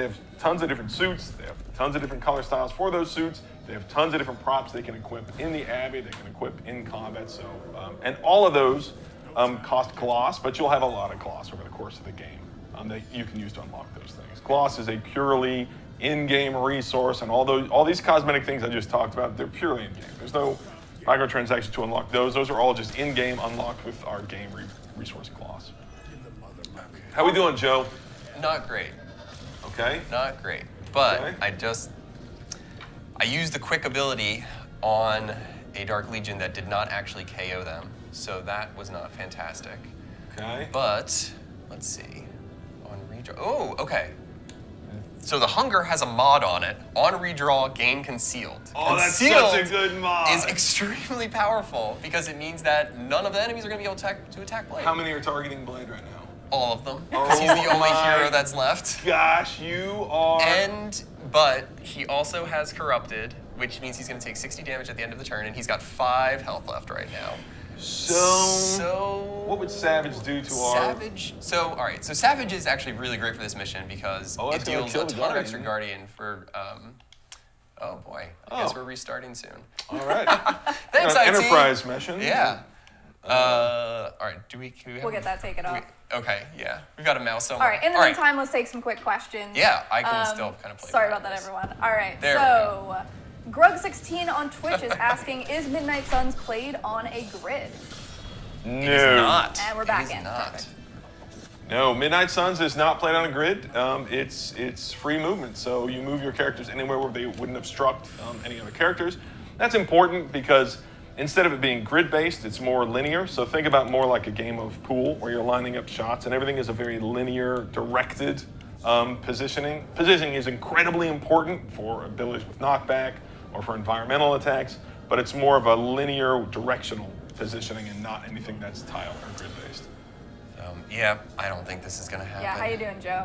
have tons of different suits. They have tons of different color styles for those suits. They have tons of different props they can equip in the Abbey. They can equip in combat. So, and all of those cost gloss, but you'll have a lot of gloss over the course of the game that you can use to unlock those things. Gloss is a purely in-game resource, and all these cosmetic things I just talked about, they're purely in-game. There's no microtransactions to unlock those. Those are all just in-game unlocked with our game resource gloss. How we doing, Joe? Not great. Okay. Not great. But Okay. I used the quick ability on a Dark Legion that did not actually KO them. So that was not fantastic. Okay. But let's see. On redraw. Oh, okay. So the Hunger has a mod on it. On redraw, gain Concealed. Oh, that's Concealed such a good mod. is extremely powerful because it means that none of the enemies are going to be able to attack Blade. How many are targeting Blade right now? All of them. Oh He's the only my hero that's left. Gosh, you are. But he also has Corrupted, which means he's going to take 60 damage at the end of the turn, and he's got 5 health left right now. So what would Savage do to our? Savage. So all right. So Savage is actually really great for this mission because Oh, it that's gonna deals kill a the ton of Guardian. extra Guardian for. Oh boy. I guess we're restarting soon. All right. Thanks, An IT. Enterprise mission. Yeah. All right. Can we have, We'll get that taken off. Okay. Yeah. We've got a mouse somewhere. All right, in the meantime, let's take some quick questions. Yeah, I can still kind of play. Sorry around about that, this. everyone. All right, There we so Grug16 on Twitch is asking, is Midnight Suns played on a grid? No. It is not. And we're It back is in. Not. Perfect. No, Midnight Suns is not played on a grid. It's free movement, so you move your characters anywhere where they wouldn't obstruct any other characters. That's important because instead of it being grid-based, it's more linear. So think about more like a game of pool where you're lining up shots, and everything is a very linear, directed positioning. Positioning is incredibly important for abilities with knockback or for environmental attacks. but it's more of a linear directional positioning and not anything that's tile or grid based. Yeah, I don't think this is gonna happen. Yeah, how you doing, Joe?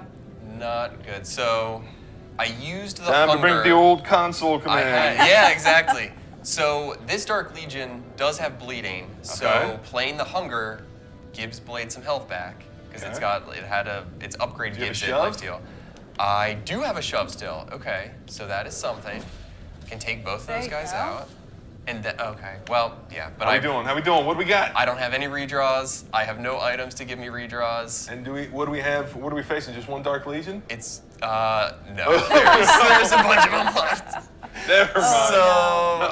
Not good. So I used the Time hunger. to bring the old console command. Yeah, exactly. So this Dark Legion does have bleeding. So Okay. playing the hunger gives Blade some health back because Okay. its upgrade Do you have gives a it shove? lifesteal. I do have a shove still. Okay, so that is something. Can take both of There those you guys go. out. And okay, well, yeah, but How we doing? How we doing? What do we got? I don't have any redraws. I have no items to give me redraws. And what do we have? What are we facing? Just one Dark Legion? It's no. There's a bunch of them left. Never mind. So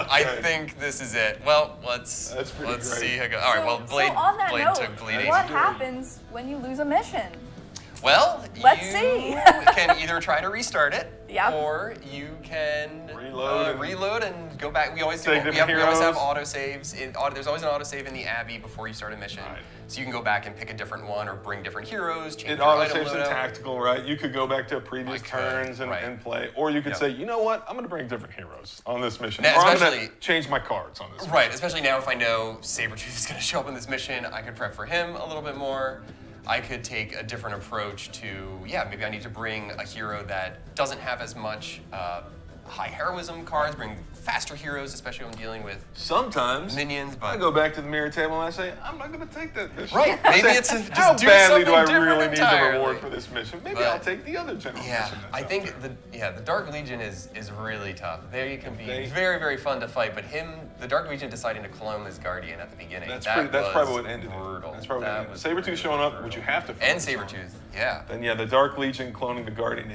I Okay. think this is it. Well, let's That's pretty great. see how it goes. All right. Well, Blade so on that Blade note, took bleeding. what happens when you lose a mission? Well, Let's you see. can either try to restart it, Yep. or you can Reload and go back. We always do. Take We different always have heroes. autosaves. There's always an autosave in the Abbey before you start a mission, Right. so you can go back and pick a different one or bring different heroes. Change It your auto item saves in loadout. tactical, right? You could go back to previous I could, turns and, right. and play, or you could Yep. say, you know what? I'm going to bring different heroes on this mission, Now, or I'm going especially- to change my cards on this. Right, especially now if I know Sabertooth is going to show up in this mission, I could prep for him a little bit more. I could take a different approach to, maybe I need to bring a hero that doesn't have as much high heroism cards, bring faster heroes, especially when dealing with Sometimes minions, I but... go back to the mirror table and I say, I'm not going to take that mission. Right, I maybe say, it's just how do badly do I something really different need the entirely. reward for this mission? Maybe But- I'll take the other general Yeah, mission. That's I out think there. the Dark Legion is really tough. They can be They- very, very fun to fight, but the Dark Legion deciding to clone this Guardian at the beginning, That's was probably what ended brutal. it. That's probably what That ended it. was Sabertooth really showing up, brutal. which you have to And focus on. Sabertooth, yeah. Then the Dark Legion cloning the Guardian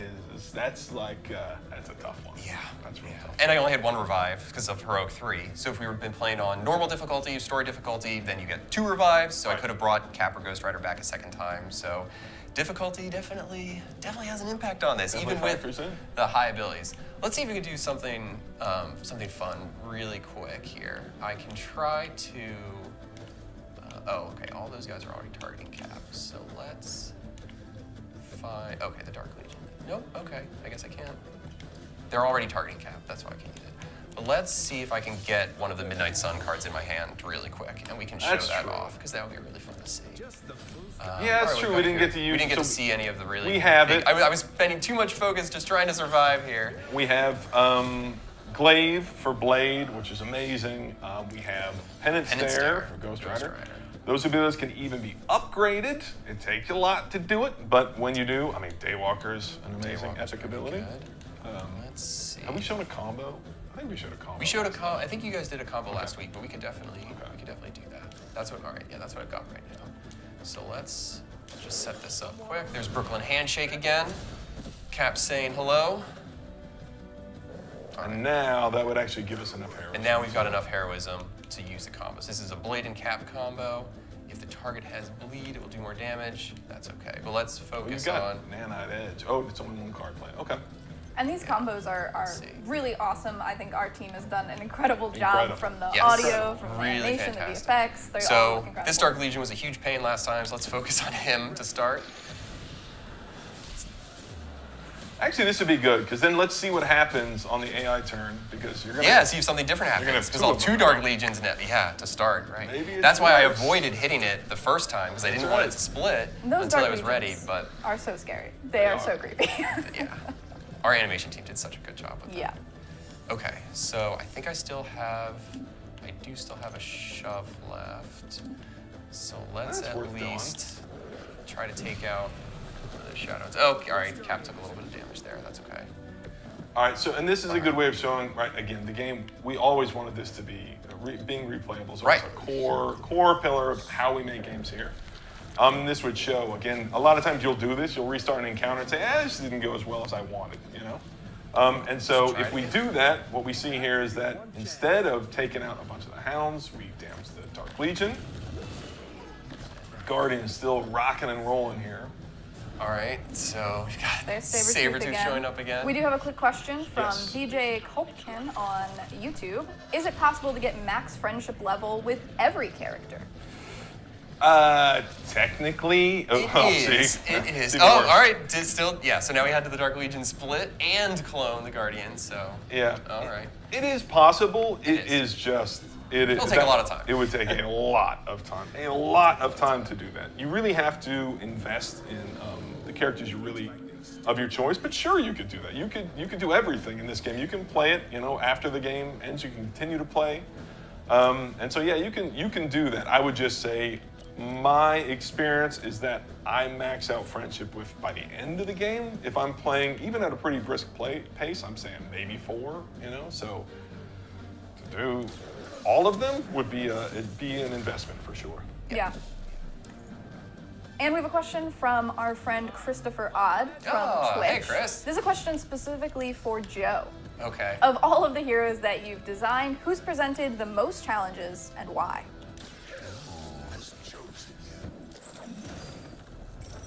that's like that's a tough one. Yeah. That's real tough. And I only had one revive because of Heroic 3. So if we were been playing on normal difficulty, story difficulty, then you get 2 revives. So I Right. could have brought Cap or Ghost Rider back a second time. So difficulty definitely has an impact on this, Definitely even with factors in. the high abilities. Let's see if we can do something fun really quick here. I can try to. Okay. All those guys are already targeting Cap. So let's find. Okay, the Dark Legion. Nope. Okay. I guess I can't. They're already targeting Cap. That's why I can't use it. But let's see if I can get one of the Midnight Sun cards in my hand really quick, and we can show That's that true. off because that would be really fun to see. Yeah, that's all true. we've We got didn't here. get to use. We didn't get to so see any of the really. we have big, it. I was spending too much focus just trying to survive here. We have Glaive for Blade, which is amazing. We have Penance Penance Stare Stare for Ghost Ghost Rider. Rider. Those abilities can even be upgraded. It takes a lot to do it, but when you do, Daywalker's an amazing Daywalker's epic pretty ability. good. Let's see. Have we shown a combo? I think we showed a combo. We showed a combo. I think you guys did a combo last week, but we could definitely do that. That's what. All right. Yeah, that's what I've got right now. So let's just set this up quick. There's Brooklyn Handshake again. Cap saying hello. And now that would actually give us enough heroism. And now we've got enough heroism to use the combos. This is a Blade and Cap combo. If the target has bleed, it will do more damage. That's okay. But let's We've focus got on. Nanite Edge. Oh, it's only one card play. Okay. And these combos are see. really awesome. I think our team has done an incredible Incredible. job from the Yes. audio, from the Really animation, fantastic. the VFX. They all So look incredible. this Dark Legion was a huge pain last time, so let's focus on him to start. Actually, this would be good because then let's see what happens on the AI turn because you're gonna. Yeah, see if something different You're gonna happens. have Because two all of 2 them, Dark right? Legions, to start, right? Maybe it That's why I works. avoided hitting it the first time because I didn't want it to split Those until Dark I was ready. Legions But are so scary. They are so are. creepy. yeah, our animation team did such a good job with them. Yeah. Okay, so I think I do still have a shove left. So let's That's at worth doing. least try to take out the shadows. Oh, all right, Cap took a little bit of damage there. That's okay. All right, so and this is a good way of showing, right? Again, the game we always wanted this to be being replayable. So Right. it's a core pillar of how we make games here. This would show again. A lot of times you'll do this. You'll restart an encounter and say, "This didn't go as well as I wanted," you know. And so if we do that, what we see here is that instead of taking out a bunch of the hounds, we damage the Dark Legion. Guardian is still rocking and rolling here. All right, so we've got There's Sabertooth again. showing up again. We do have a quick question from Yes. DJ Kolpkin on YouTube. Is it possible to get max friendship level with every character? Technically, It is. see. It is. It's Oh, even all worse. right. Still, yeah. So now we had to the Dark Legion split and clone the Guardian. So Yeah. all right. It is possible. It is just. It'll take a lot of time. It would take a lot of time. A lot of time to do that. You really have to invest in the characters you really of your choice. But sure, you could do that. You could do everything in this game. You can play it. After the game ends, you can continue to play. And so yeah, you can do that. I would just say my experience is that I max out friendship with by the end of the game. If I'm playing even at a pretty brisk pace, I'm saying maybe 4. So to do all of them would be it'd be an investment for sure. Yeah. And we have a question from our friend Christopher Odd from Twitch. Hey, Chris. This is a question specifically for Joe. Okay. Of all of the heroes that you've designed, who's presented the most challenges and why?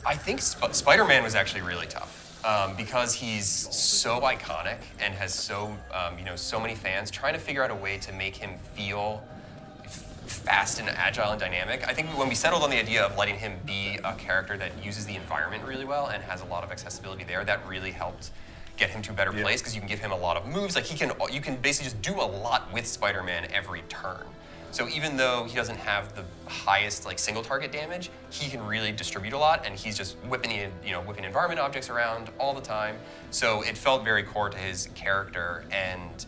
I think Spider-Man was actually really tough because he's so iconic and has so many fans. Trying to figure out a way to make him feel fast and agile and dynamic. I think when we settled on the idea of letting him be a character that uses the environment really well and has a lot of accessibility there, that really helped get him to a better place because you can give him a lot of moves. Like you can basically just do a lot with Spider-Man every turn. So even though he doesn't have the highest single target damage, he can really distribute a lot, and he's just whipping environment objects around all the time. So it felt very core to his character, and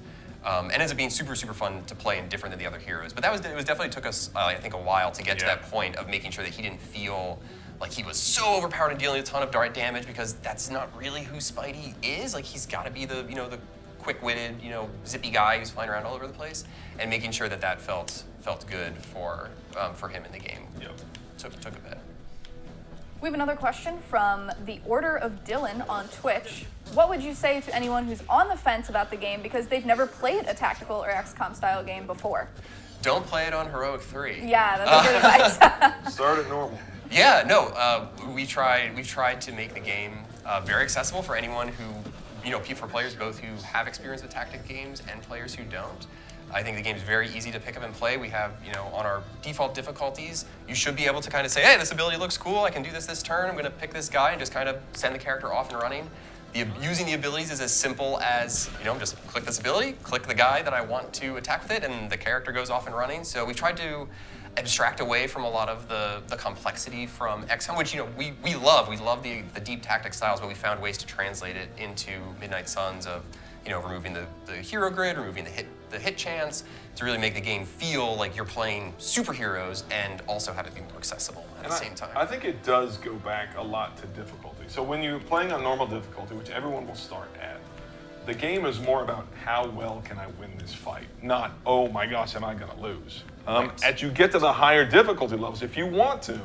ends up being super, super fun to play and different than the other heroes. But it definitely took us, I think, a while to get to that point of making sure that he didn't feel like he was so overpowered and dealing a ton of dart damage, because that's not really who Spidey is. Like, he's got to be the the quick-witted, zippy guy who's flying around all over the place, and making sure that felt good for him in the game. Yep. Took a bit. We have another question from the Order of Dylan on Twitch. What would you say to anyone who's on the fence about the game because they've never played a tactical or XCOM style game before? Don't play it on Heroic 3. Yeah, that's a good advice. Start at normal. Yeah, no, we've tried to make the game very accessible for anyone who, for players both who have experience with tactic games and players who don't. I think the game's very easy to pick up and play. We have, on our default difficulties, you should be able to kind of say, hey, this ability looks cool, I can do this turn, I'm gonna pick this guy, and just kind of send the character off and running. Using the abilities is as simple as, just click this ability, click the guy that I want to attack with it, and the character goes off and running. So we tried to abstract away from a lot of the complexity from XCOM, which we love. We love the deep tactic styles, but we found ways to translate it into Midnight Suns of removing the hero grid, removing the hit chance, to really make the game feel like you're playing superheroes and also have it be more accessible at the same time. I think it does go back a lot to difficulty. So when you're playing on normal difficulty, which everyone will start at, the game is more about how well can I win this fight, not, oh my gosh, am I gonna lose? As you get to the higher difficulty levels, if you want to,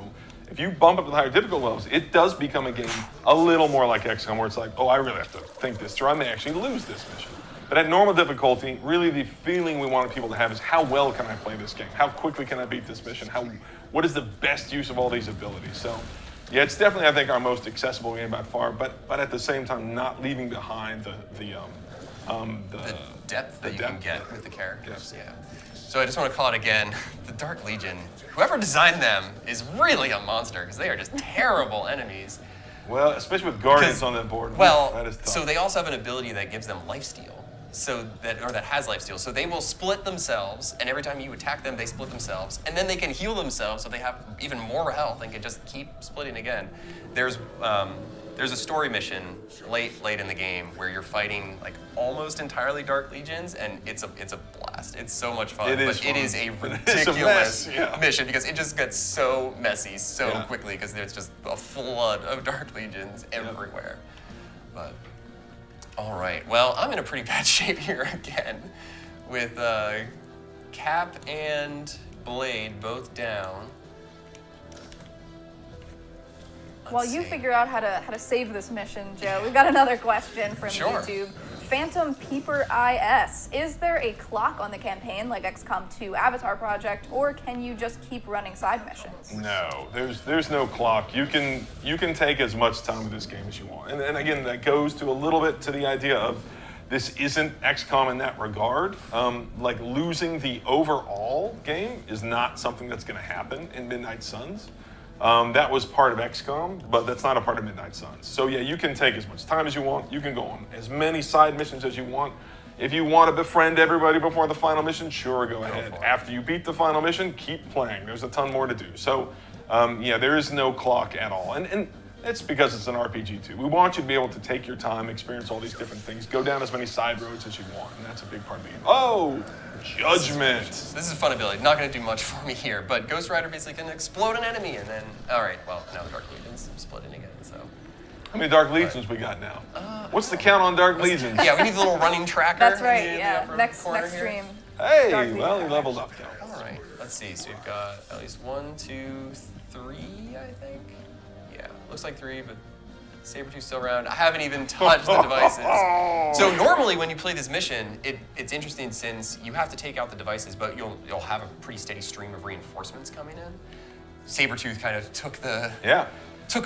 if you bump up to the higher difficulty levels, it does become a game a little more like XCOM, where it's like, oh, I really have to think this through. I may actually lose this mission. But at normal difficulty, really the feeling we wanted people to have is, how well can I play this game? How quickly can I beat this mission? What is the best use of all these abilities? So, yeah, it's definitely, I think, our most accessible game by far, but at the same time, not leaving behind the depth that you can get with the characters. Yes. Yeah. So I just want to call it again, the Dark Legion. Whoever designed them is really a monster, because they are just terrible enemies. Well, especially with Guardians on that board. Well, that is tough. so they also have an ability that gives them lifesteal. That has lifesteal. So they will split themselves, and every time you attack them, they split themselves, and then they can heal themselves, so they have even more health and can just keep splitting again. There's a story mission late in the game where you're fighting almost entirely Dark Legions, and it's a blast. It's so much fun. It is a ridiculous mission, because it just gets so messy so quickly, because there's just a flood of Dark Legions everywhere. But all right, well, I'm in a pretty bad shape here again, with Cap and Blade both down. While you figure out how to save this mission, Joe, we've got another question from YouTube. Phantom Peeper IS. Is there a clock on the campaign like XCOM 2 Avatar Project, or can you just keep running side missions? No, there's no clock. You can take as much time with this game as you want. And again, that goes to a little bit to the idea of this isn't XCOM in that regard. Like losing the overall game is not something that's going to happen in Midnight Suns. That was part of XCOM, but that's not a part of Midnight Suns. So yeah, you can take as much time as you want. You can go on as many side missions as you want. If you want to befriend everybody before the final mission, sure, go ahead. After you beat the final mission, keep playing. There's a ton more to do. So yeah, there is no clock at all. And it's because it's an RPG too. We want you to be able to take your time, experience all these different things, go down as many side roads as you want, and that's a big part of the game. Oh, Judgment. This is a fun ability. Not going to do much for me here, but Ghost Rider basically can explode an enemy and then, all right, well, now Dark Legion's splitting again, so. How many Dark Legions we got now? What's the count on Dark Legions? Yeah, we need the little running tracker. That's right, in the yeah. upper Next corner here. stream. Hey, Dark well, he Legion. leveled up now. All right, let's see. So we've got at least 1, 2, 3, I think. Yeah, looks like 3, but Sabertooth's still around. I haven't even touched the devices. So normally when you play this mission, it's interesting since you have to take out the devices, but you'll have a pretty steady stream of reinforcements coming in. Sabertooth kind of took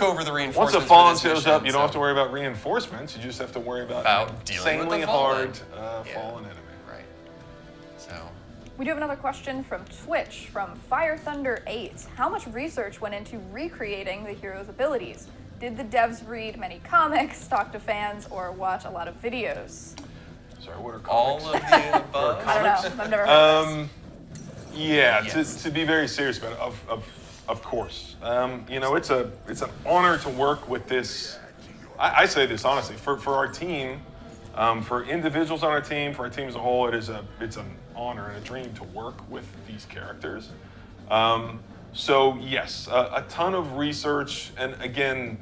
over the Once reinforcements. a fawn for this shows mission, up, you don't have to worry about reinforcements. You just have to worry about dealing with the insanely fallen. hard fallen enemy. Right. So. We do have another question from Twitch, from Fire Thunder 8. How much research went into recreating the hero's abilities? Did the devs read many comics, talk to fans, or watch a lot of videos? Sorry, what are All comics? of the above. I don't know. I've never heard of this. Yeah, Yes. to be very serious about it, of course. You know, it's an honor to work with this. I say this honestly, for our team, for individuals on our team, for our team as a whole, it's an honor and a dream to work with these characters. So yes, a ton of research, and again,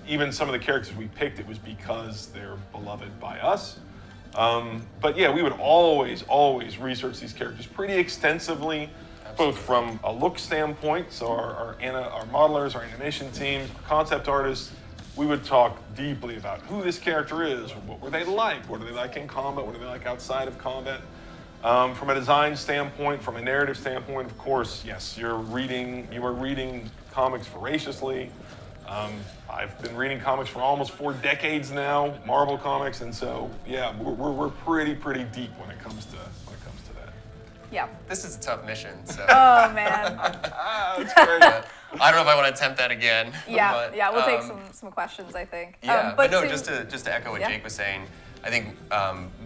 even some of the characters we picked, it was because they're beloved by us. But yeah, we would always research these characters pretty extensively, both from a look standpoint, so our modelers, our animation teams, our concept artists, we would talk deeply about who this character is, what were they like in combat, what are they like outside of combat. From a design standpoint, from a narrative standpoint, of course, yes, you are reading comics voraciously. I've been reading comics for almost 4 decades now, Marvel comics, and so yeah, we're pretty deep when it comes to that. Yeah. This is a tough mission, so. Oh, man. That's great. I don't know if I want to attempt that again. Yeah, but, yeah, we'll take some questions, I think. Yeah, but no, just to echo what Yeah. Jake was saying, I think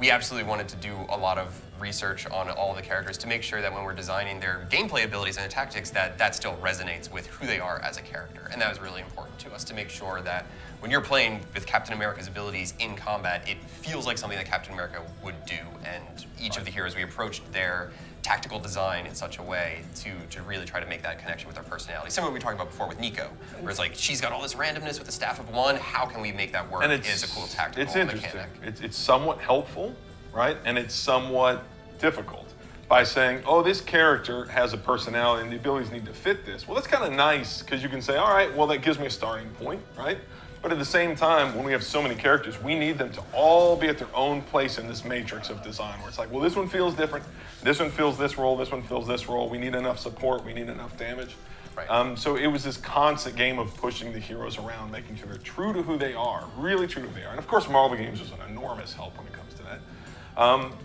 we absolutely wanted to do a lot of research on all the characters to make sure that when we're designing their gameplay abilities and their tactics, that still resonates with who they are as a character. And that was really important to us to make sure that when you're playing with Captain America's abilities in combat, it feels like something that Captain America would do. And each of the heroes, we approached their tactical design in such a way to really try to make that connection with our personality. Similar to what we were talking about before with Nico, where it's like, she's got all this randomness with the staff of 1, how can we make that work And is a cool tactical It's interesting. mechanic. It's somewhat helpful, right? And it's somewhat difficult by saying, oh, this character has a personality and the abilities need to fit this. Well, that's kind of nice because you can say, all right, well, that gives me a starting point, right? But at the same time, when we have so many characters, we need them to all be at their own place in this matrix of design where it's like, well, this one feels different. This one fills this role. This one fills this role. We need enough support. We need enough damage. Right. So it was this constant game of pushing the heroes around, making sure they're true to who they are, really true to who they are. And of course, Marvel Games was an enormous help when it comes to that.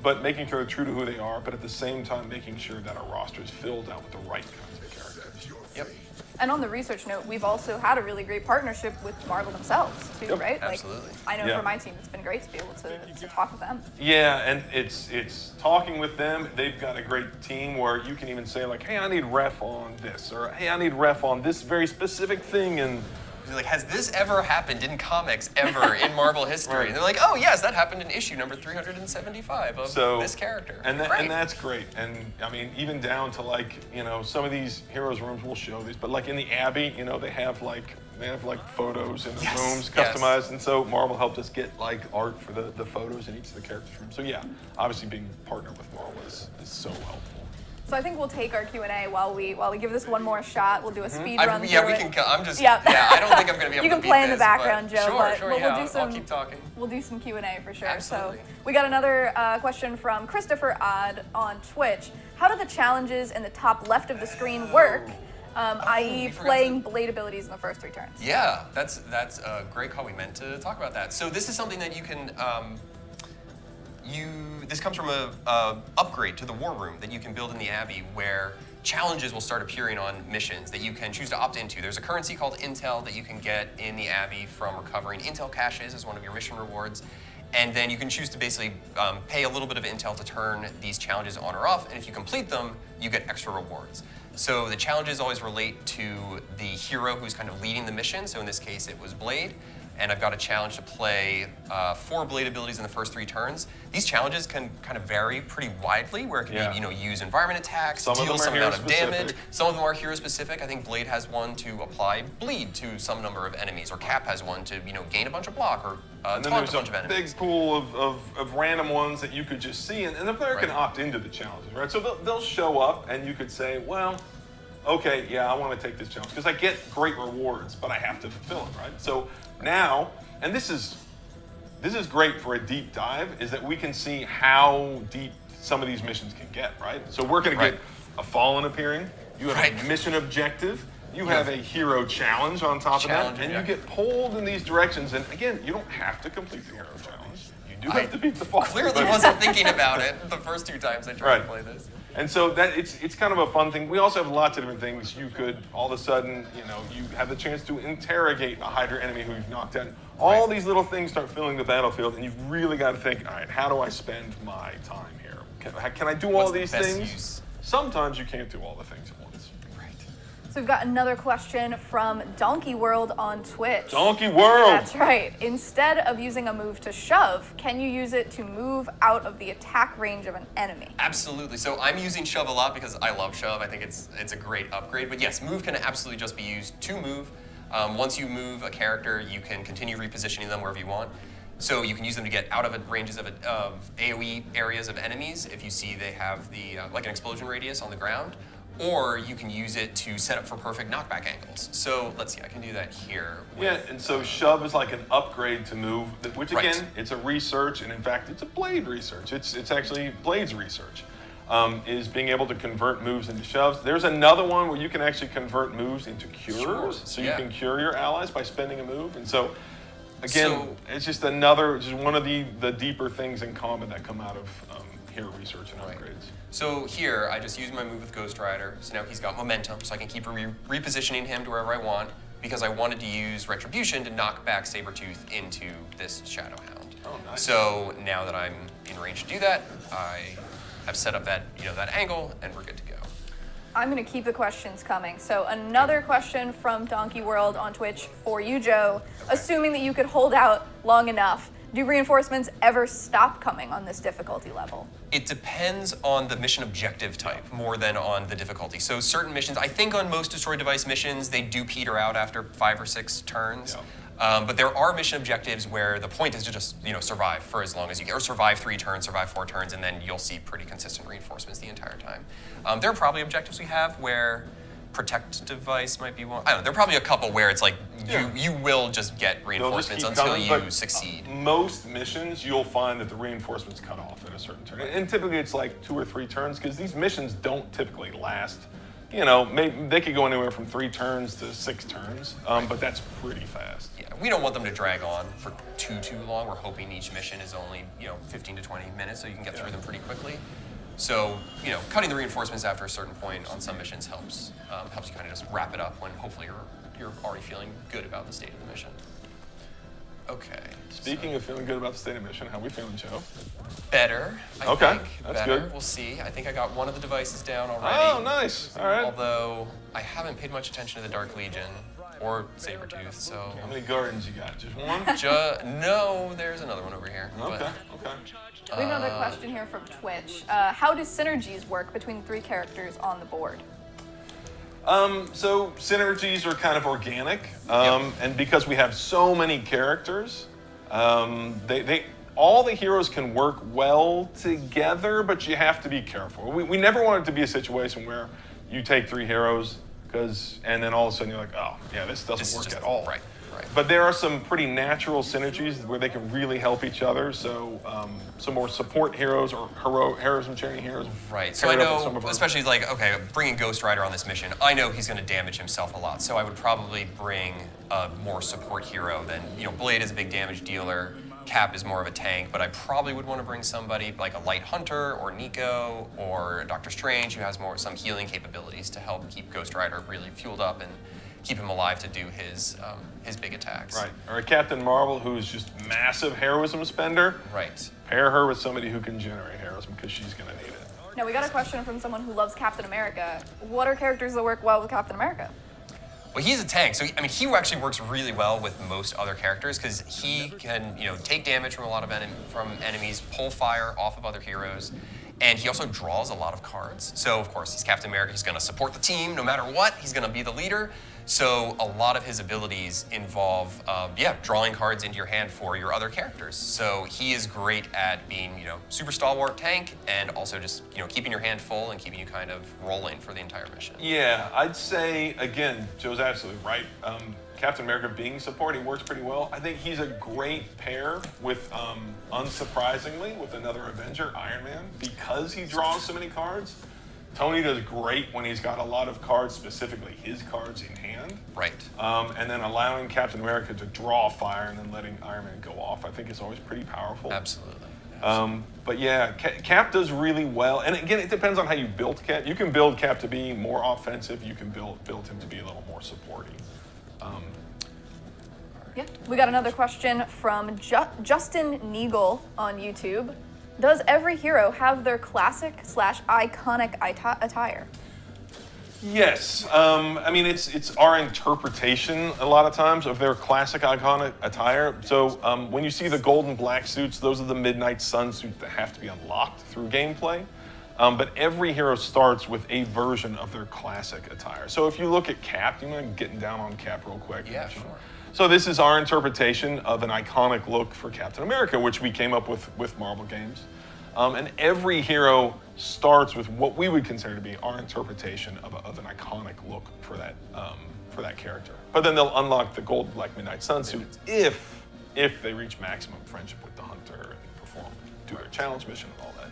But making sure they're true to who they are, but at the same time, making sure that our roster is filled out with the right kinds of characters. Yep. And on the research note, we've also had a really great partnership with Marvel themselves, too, Yep. right? Absolutely. I know Yeah. for my team, it's been great to be able to talk with them. Yeah, and it's talking with them. They've got a great team where you can even say like, hey, I need ref on this, or hey, I need ref on this very specific thing, and He's like, has this ever happened in comics ever in Marvel history? Right. And they're like, oh yes, that happened in issue number 375 of this character. And Great. and that's great. And I mean, even down to like, you know, some of these heroes rooms will show these, but like in the Abbey, you know, they have like photos in the rooms customized, and so Marvel helped us get like art for the photos in each of the characters' rooms. So yeah, obviously being partnered with Marvel is so helpful. So I think we'll take our Q&A while we give this one more shot. We'll do a speed run Yeah, through we it. can. I'm just. Yeah. I don't think I'm gonna be able You to can beat play in the this, background, but Joe, Sure, but yeah, we'll do I'll keep talking. We'll do some Q&A for sure. Absolutely. So we got another question from Christopher Odd on Twitch. How do the challenges in the top left of the screen work? I.e. playing blade abilities in the first 3 turns. Yeah, that's a great call. We meant to talk about that. So this is something that you can this comes from a upgrade to the War Room that you can build in the Abbey, where challenges will start appearing on missions that you can choose to opt into. There's a currency called Intel that you can get in the Abbey from recovering Intel caches as one of your mission rewards. And then you can choose to basically pay a little bit of Intel to turn these challenges on or off, and if you complete them, you get extra rewards. So the challenges always relate to the hero who's kind of leading the mission, so in this case it was Blade, and I've got a challenge to play 4 Blade abilities in the first 3 turns. These challenges can kind of vary pretty widely, where it can be, use environment attacks, deal some amount of damage. Some of them are hero specific. I think Blade has one to apply bleed to some number of enemies, or Cap has one to gain a bunch of block, or and then taunt there's a bunch of enemies. Big pool of random ones that you could just see, and the player can opt into the challenges, right? So they'll show up, and you could say, well, okay, yeah, I want to take this challenge because I get great rewards, but I have to fulfill it, right? So now, and this is great for a deep dive, is that we can see how deep some of these missions can get, right? So we're going to get a Fallen appearing. You have a mission objective. You have a hero challenge on top of that, and you get pulled in these directions. And again, you don't have to complete the hero challenge. You do have to beat the Fallen. Clearly wasn't thinking about it the first 2 times I tried to play this. And so that it's kind of a fun thing. We also have lots of different things. You could all of a sudden, you have the chance to interrogate a Hydra enemy who you've knocked down. All these little things start filling the battlefield, and you've really got to think, all right, how do I spend my time here? Can I do all these things? Sometimes you can't do all the things at once. So we've got another question from Donkey World on Twitch. Donkey World! That's right. Instead of using a move to shove, can you use it to move out of the attack range of an enemy? Absolutely. So I'm using shove a lot because I love shove. I think it's a great upgrade. But yes, move can absolutely just be used to move. Once you move a character, you can continue repositioning them wherever you want. So you can use them to get out of ranges of AoE areas of enemies if you see they have the like an explosion radius on the ground. Or you can use it to set up for perfect knockback angles. So let's see, I can do that here. And so shove is like an upgrade to move, which again, it's a research, and in fact, it's a Blade research. It's actually Blade's research, is being able to convert moves into shoves. There's another one where you can actually convert moves into cures. So you can cure your allies by spending a move. And so, again, it's just one of the deeper things in combat that come out of hero research and upgrades. So here, I just use my move with Ghost Rider, so now he's got momentum, so I can keep repositioning him to wherever I want, because I wanted to use Retribution to knock back Sabertooth into this Shadow Hound. Oh, nice. So now that I'm in range to do that, I have set up that that angle, and we're good to go. I'm going to keep the questions coming. So another question from Donkey World on Twitch for you, Joe. Okay. Assuming that you could hold out long enough, do reinforcements ever stop coming on this difficulty level? It depends on the mission objective type more than on the difficulty. So certain missions, I think on most Destroy Device missions, they do peter out after 5 or 6 turns. Yeah. But there are mission objectives where the point is to just survive for as long as you can, or survive 3 turns, survive 4 turns, and then you'll see pretty consistent reinforcements the entire time. There are probably objectives we have where Protect Device might be one. I don't know. There are probably a couple where it's like you will just get reinforcements until you succeed. Most missions, you'll find that the reinforcements cut off at a certain turn. And typically it's like 2 or 3 turns, because these missions don't typically last. Maybe they could go anywhere from 3 turns to 6 turns, but that's pretty fast. Yeah, we don't want them to drag on for too long. We're hoping each mission is only 15 to 20 minutes, so you can get through them pretty quickly. So, cutting the reinforcements after a certain point on some missions helps you kind of just wrap it up when hopefully you're already feeling good about the state of the mission. Okay. Speaking of feeling good about the state of the mission, how are we feeling, Joe? Better, I think. That's better. good. We'll see. I think I got one of the devices down already. Oh, nice. All right. Although I haven't paid much attention to the Dark Legion or Sabertooth, so. How many gardens you got? Just one? No, there's another one over here. Okay. We have another question here from Twitch. How do synergies work between 3 characters on the board? So synergies are kind of organic, and because we have so many characters, all the heroes can work well together, but you have to be careful. We never want it to be a situation where you take 3 heroes, and then all of a sudden you're like, oh, yeah, this doesn't work at all. Right. But there are some pretty natural synergies where they can really help each other. So some more support heroes or heroism training heroes. Right. So I know, especially bringing Ghost Rider on this mission, I know he's going to damage himself a lot. So I would probably bring a more support hero than Blade is a big damage dealer. Cap is more of a tank, but I probably would want to bring somebody like a light hunter or Nico or Doctor Strange who has some healing capabilities to help keep Ghost Rider really fueled up and keep him alive to do his big attacks. Right. Or a Captain Marvel who's just massive heroism spender. Right. Pair her with somebody who can generate heroism because she's going to need it. Now, we got a question from someone who loves Captain America. What are characters that work well with Captain America? Well, he's a tank, so he actually works really well with most other characters because he can, take damage from a lot of enemies, pull fire off of other heroes, and he also draws a lot of cards. So, of course, he's Captain America. He's going to support the team no matter what. He's going to be the leader. So a lot of his abilities involve, drawing cards into your hand for your other characters. So he is great at being, super stalwart tank, and also just, keeping your hand full and keeping you kind of rolling for the entire mission. Yeah, I'd say, again, Joe's absolutely right. Captain America being support, he works pretty well. I think he's a great pair with, unsurprisingly, with another Avenger, Iron Man, because he draws so many cards. Tony does great when he's got a lot of cards, specifically his cards in hand. Right. And then allowing Captain America to draw fire and then letting Iron Man go off, I think is always pretty powerful. Absolutely. But yeah, Cap does really well. And again, it depends on how you build Cap. You can build Cap to be more offensive. You can build him to be a little more supporting. Yeah. We got another question from Justin Neagle on YouTube. Does every hero have their classic/iconic attire? Yes. It's our interpretation a lot of times of their classic iconic attire. So when you see the gold and black suits, those are the Midnight Sun suits that have to be unlocked through gameplay. But every hero starts with a version of their classic attire. So if you look at Cap, you mind getting down on Cap real quick? Yeah, sure. So this is our interpretation of an iconic look for Captain America, which we came up with Marvel games. And every hero starts with what we would consider to be our interpretation of an iconic look for that character. But then they'll unlock the gold black Midnight Sun suit if they reach maximum friendship with the Hunter and do their challenge mission and all that.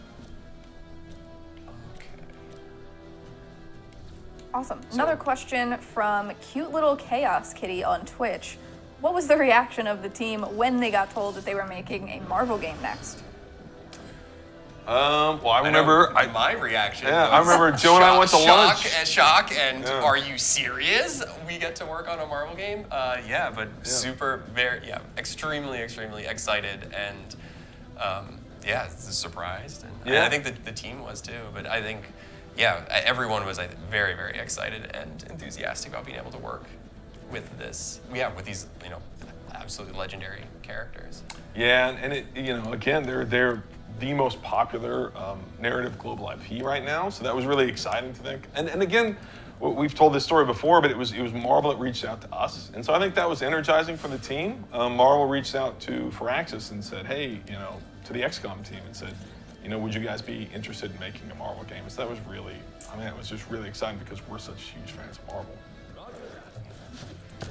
Awesome. Another question from Cute Little Chaos Kitty on Twitch. What was the reaction of the team when they got told that they were making a Marvel game next? I remember my reaction. Yeah, I remember Joe and I went to lunch. Shock, and are you serious? We get to work on a Marvel game? Extremely, extremely excited, and surprised. And I think the team was too. But I think, everyone was very, very excited and enthusiastic about being able to work with this. With these, absolutely legendary characters. Yeah, and it, again, they're the most popular narrative global IP right now, so that was really exciting to think. And again, we've told this story before, but it was Marvel that reached out to us, and so I think that was energizing for the team. Marvel reached out to Firaxis and said, hey, to the XCOM team and said, would you guys be interested in making a Marvel game? So that was really, it was just really exciting because we're such huge fans of Marvel.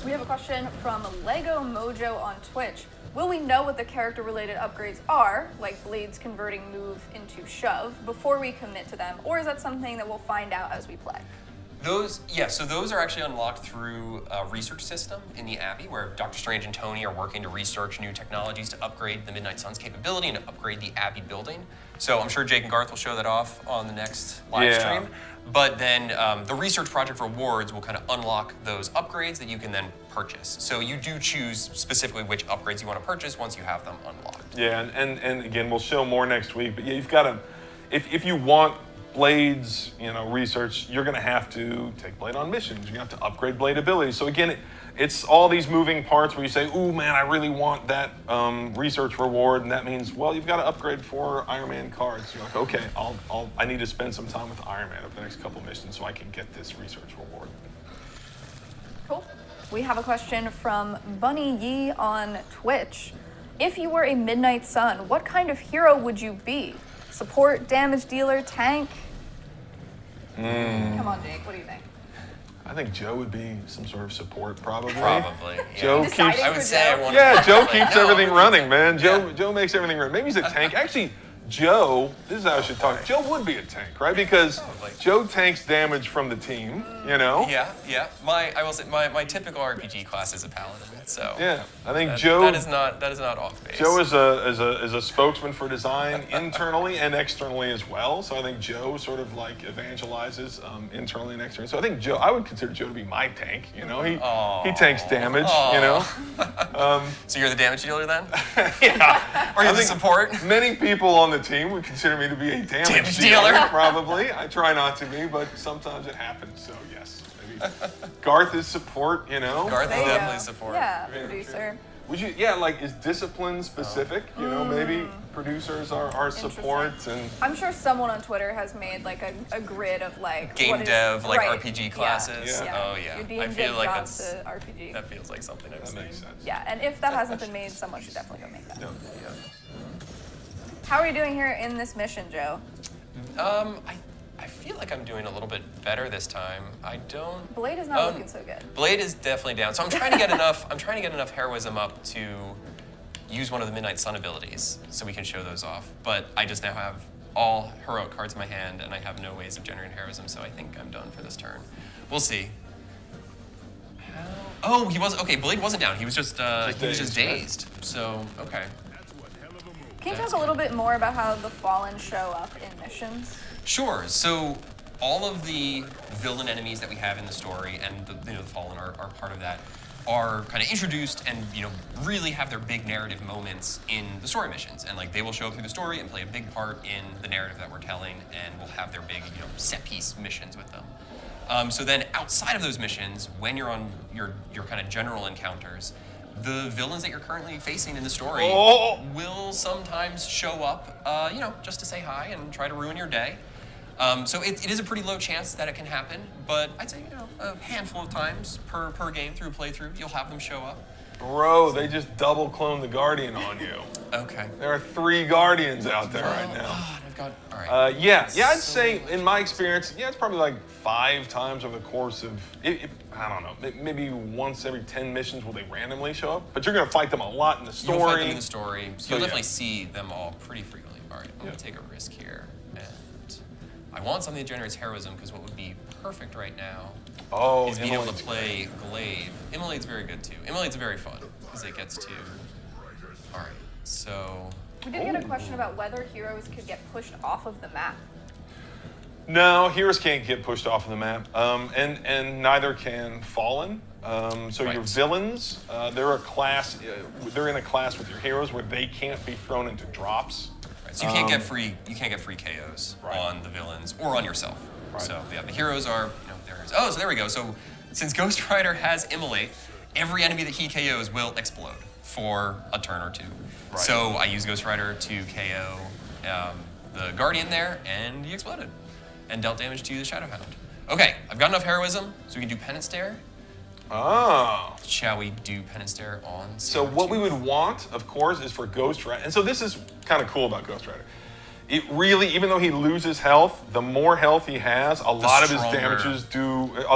We have a question from Lego Mojo on Twitch. Will we know what the character-related upgrades are, like Blade's converting move into shove, before we commit to them, or is that something that we'll find out as we play? Those are actually unlocked through a research system in the Abbey, where Doctor Strange and Tony are working to research new technologies to upgrade the Midnight Sun's capability and to upgrade the Abbey building. So I'm sure Jake and Garth will show that off on the next live stream. But then the research project rewards will kind of unlock those upgrades that you can then purchase. So you do choose specifically which upgrades you want to purchase once you have them unlocked. Yeah, and again, we'll show more next week. But yeah, you've got to, if you want Blade's research, you're going to have to take Blade on missions. You're going to have to upgrade Blade abilities. So again, it's all these moving parts where you say, ooh, man, I really want that research reward. And that means, well, you've got to upgrade 4 Iron Man cards. You're like, okay, I need to spend some time with Iron Man over the next couple missions so I can get this research reward. Cool. We have a question from Bunny Yee on Twitch. If you were a Midnight Sun, what kind of hero would you be? Support, damage dealer, tank? Come on, Jake, what do you think? I think Joe would be some sort of support, probably. Probably. Yeah. Joe keeps. I would say I want. Yeah, Joe keeps everything running, man. Joe makes everything run. Maybe he's a tank. Actually, Joe, this is how I should talk. Joe would be a tank, right? Because Joe tanks damage from the team, you know? Yeah. I will say my typical RPG class is a paladin. So yeah, I think Joe that is not off base. Joe is a spokesman for design internally and externally as well. So I think Joe sort of like evangelizes internally and externally. So I think Joe, I would consider Joe to be my tank. You know, he tanks damage. You know. So you're the damage dealer then? Yeah. Or you're the support? Many people on the team would consider me to be a damage dealer. Probably. I try not to be, but sometimes it happens. So yes, maybe. Garth is support. You know. Garth is definitely support. Yeah, producer. Would you, like, is discipline specific? You know, maybe producers are support and. I'm sure someone on Twitter has made like a grid of like game dev, like right. RPG classes. Yeah. Oh yeah. Your I feel like that's to RPG. That feels like something I've seen. Makes sense. Yeah, and if that hasn't been made, someone should definitely go make that. Yeah. How are you doing here in this mission, Joe? I feel like I'm doing a little bit better this time. I don't. Blade is not looking so good. Blade is definitely down. So I'm trying to get enough. I'm trying to get enough heroism up to use one of the Midnight Sun abilities, so we can show those off. But I just now have all heroic cards in my hand, and I have no ways of generating heroism. So I think I'm done for this turn. We'll see. Oh, he was okay. Blade wasn't down. He was just dazed. So okay. Can you talk a little bit more about how the Fallen show up in missions? Sure. So all of the villain enemies that we have in the story and the Fallen are part of that are kind of introduced and really have their big narrative moments in the story missions, and like they will show up through the story and play a big part in the narrative that we're telling, and we'll have their big set piece missions with them. So then outside of those missions, when you're on your kind of general encounters, the villains that you're currently facing in the story will sometimes show up, just to say hi and try to ruin your day. So it is a pretty low chance that it can happen, but I'd say, a handful of times per game through playthrough, you'll have them show up. Bro, they just double cloned the Guardian on you. Okay. There are 3 Guardians out there right now. God, I've got, all right. I'd say, in my experience, it's probably like 5 times over the course of, I don't know, maybe once every 10 missions will they randomly show up, but you're going to fight them a lot in the story. You'll fight them in the story, so you'll definitely see them all pretty frequently. All right, I'm going to take a risk here, and I want something that generates heroism, because what would be perfect right now is being able to play Glaive. Immolade's very good too. Immolade's very fun, because it gets to, all right, so. We did get a question about whether heroes could get pushed off of the map. No, heroes can't get pushed off of the map, and neither can Fallen. Your villains, they're a class. They're in a class with your heroes where they can't be thrown into drops. Right, so you can't get free. You can't get free KOs on the villains or on yourself. Right. So yeah, the heroes are. So there we go. So since Ghost Rider has Immolate, every enemy that he KOs will explode for a turn or 2. Right. So I use Ghost Rider to KO the Guardian there, and he exploded and dealt damage to the Shadowhound. Okay, I've got enough heroism, so we can do Penance Dare. Oh. Shall we do Penance Dare on Sabertooth? So what we would want, of course, is for Ghost Rider. And so this is kind of cool about Ghost Rider. It really, even though he loses health, the more health he has, a lot of his abilities do more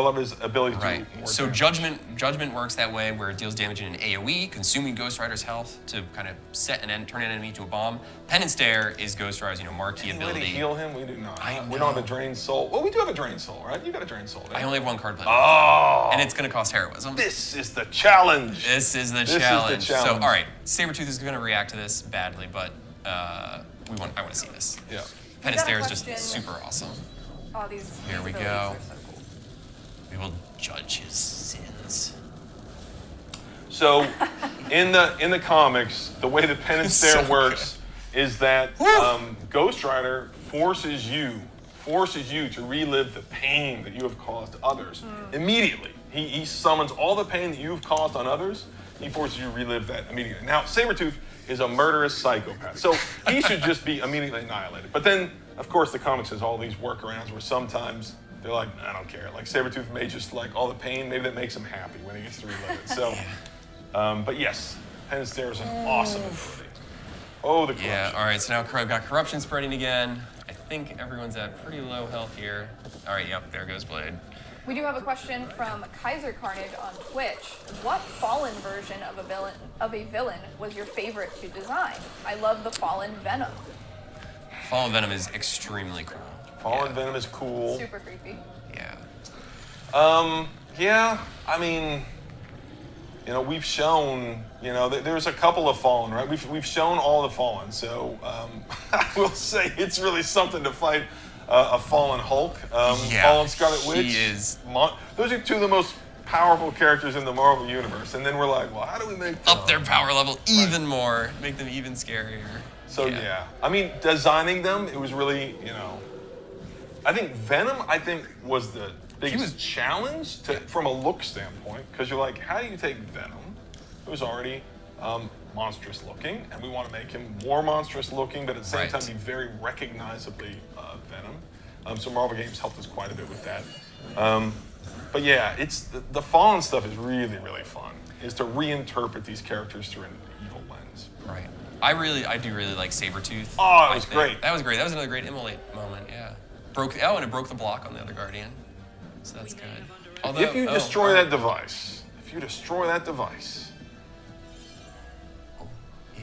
damage. So Judgment works that way, where it deals damage in an AoE, consuming Ghost Rider's health to kind of set turn an enemy to a bomb. Penance Dare is Ghost Rider's marquee ability. Any way to heal him? We do not. We don't have a Drained Soul. Well, we do have a Drained Soul, right? You got a Drained Soul, right? I only have 1 card play. Oh! And it's going to cost heroism. This is the challenge. This is the challenge. So, all right, Sabertooth is going to react to this badly, but I want to see this. Yeah. Penance Dare is just super awesome. Oh, these Here we abilities go. are so cool. We will judge his sins. So, in the comics, the way the Penance Dare works is that Ghost Rider forces you to relive the pain that you have caused others immediately. He summons all the pain that you've caused on others. He forces you to relive that immediately. Now, Sabertooth is a murderous psychopath, so he should just be immediately annihilated. But then, of course, the comics has all these workarounds where sometimes they're like, I don't care. Like Sabertooth may just like all the pain, maybe that makes him happy when he gets to relive it. So, but yes, Penance Dare is an awesome ability. Oh, the corruption. Yeah, all right, so now I've got corruption spreading again. I think everyone's at pretty low health here. All right, yep, there goes Blade. We do have a question from Kaiser Carnage on Twitch. What Fallen version of a villain was your favorite to design? I love the Fallen Venom. Fallen Venom is extremely cool. Fallen Venom is cool. Super creepy. Yeah. Yeah, I mean, you know, we've shown, you know, there's a couple of Fallen, right? We've shown all the Fallen, so I will say it's really something to fight a Fallen Hulk, Fallen Scarlet Witch. He is. Those are two of the most powerful characters in the Marvel Universe, and then we're like, well, how do we make them Up their power level even more, make them even scarier. So yeah, I mean, designing them, it was really, you know, I think Venom, was the biggest challenge from a look standpoint, because you're like, how do you take Venom, who's already monstrous looking, and we want to make him more monstrous looking, but at the same time be very recognizably Venom. So Marvel Games helped us quite a bit with that. But yeah, it's the Fallen stuff is really, really fun, is to reinterpret these characters through an evil lens. Right. I do really like Sabertooth. Oh, it was great. That was great. That was another great immolate moment, yeah. And it broke the block on the other Guardian. So that's good. Although, If you destroy that device, Yeah.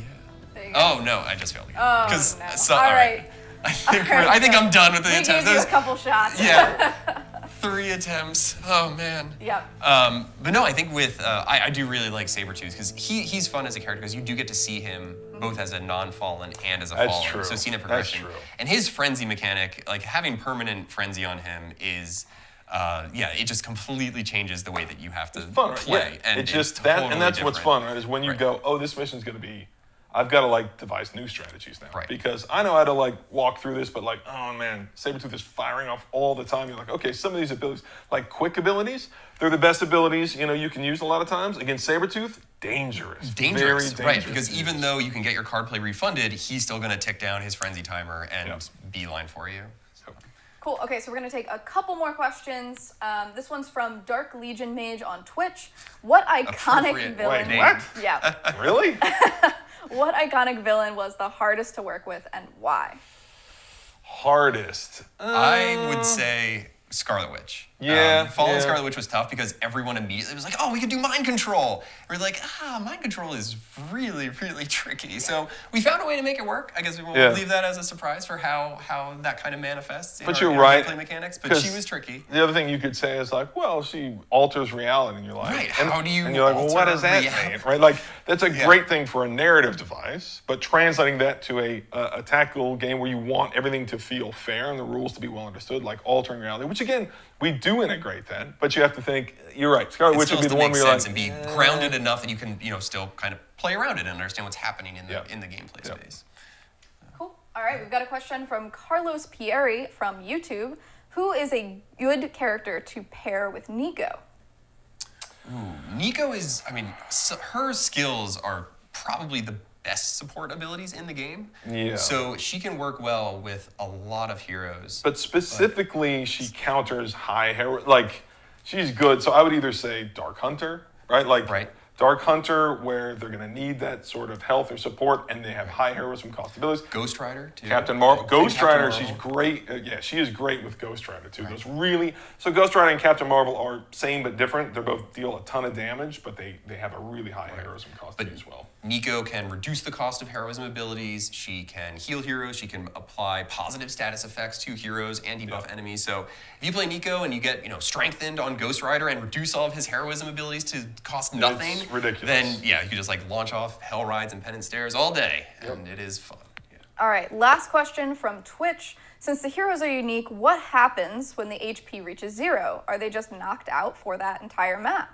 There you go. Oh no, I just failed again. Oh, no. All right. I think I'm done with the We attempts. gave you a couple shots. Yeah. 3 attempts. Oh man. Yep. But no, I think with I do really like Sabertooth because he's fun as a character because you do get to see him both as a non-fallen and as a That's fallen. true. So seeing a progression. That's true. And his frenzy mechanic, like having permanent frenzy on him is it just completely changes the way that you have to Fun, right? play. Yeah. And it's just it's that, totally and that's what's different. fun, right? Is when you Right. go, oh, this mission's gonna be, I've got to like devise new strategies now, Right. because I know how to like walk through this, but like, oh man, Sabertooth is firing off all the time. You're like, okay, some of these abilities, like quick abilities, they're the best abilities you can use a lot of times. Against Sabertooth, dangerous, very dangerous, right? Because even though you can get your card play refunded, he's still going to tick down his frenzy timer and beeline for you. So. Cool. Okay, so we're going to take a couple more questions. This one's from Dark Legion Mage on Twitch. What iconic Appropriate villain? name. What? Yeah. Really? What iconic villain was the hardest to work with and why? Hardest. I would say Scarlet Witch. Yeah, Fallen yeah. Scarlet Witch was tough because everyone immediately was like, oh, we could do mind control. We're like, mind control is really, really tricky. So we found a way to make it work. I guess we will leave that as a surprise for how that kind of manifests in But our you're right. gameplay mechanics. But she was tricky. The other thing you could say is like, well, she alters reality, and you're like, Right, how do you And you're like, well, what alter does that reality? mean, right? Like, that's a great thing for a narrative device, but translating that to a tactical game where you want everything to feel fair and the rules to be well understood, like altering reality, which again, we do integrate that, but you have to think, you're right, Scarlet Witch would be the one where you're like, and be grounded enough that you can, still kind of play around it and understand what's happening in the gameplay space. Cool. All right, we've got a question from Carlos Pieri from YouTube. Who is a good character to pair with Nico? Nico is, her skills are probably the best support abilities in the game. Yeah. So she can work well with a lot of heroes. but specifically, she counters high hero, like, she's good, so I would either say Dark Hunter, right? Like, Right. Dark Hunter, where they're going to need that sort of health or support, and they have high heroism cost abilities. Ghost Rider, too. Captain Marvel. Ghost Captain Rider, Marvel. she's great. She is great with Ghost Rider, too. Those really... So Ghost Rider and Captain Marvel are same but different. They both deal a ton of damage, but they have a really high heroism cost as well. Nico can reduce the cost of heroism abilities. She can heal heroes. She can apply positive status effects to heroes and debuff enemies. So if you play Nico and you get strengthened on Ghost Rider and reduce all of his heroism abilities to cost nothing, It's ridiculous. then you can just like launch off hell rides and penance stairs all day, and it is fun. Yeah. All right, last question from Twitch. Since the heroes are unique, what happens when the HP reaches 0? Are they just knocked out for that entire map?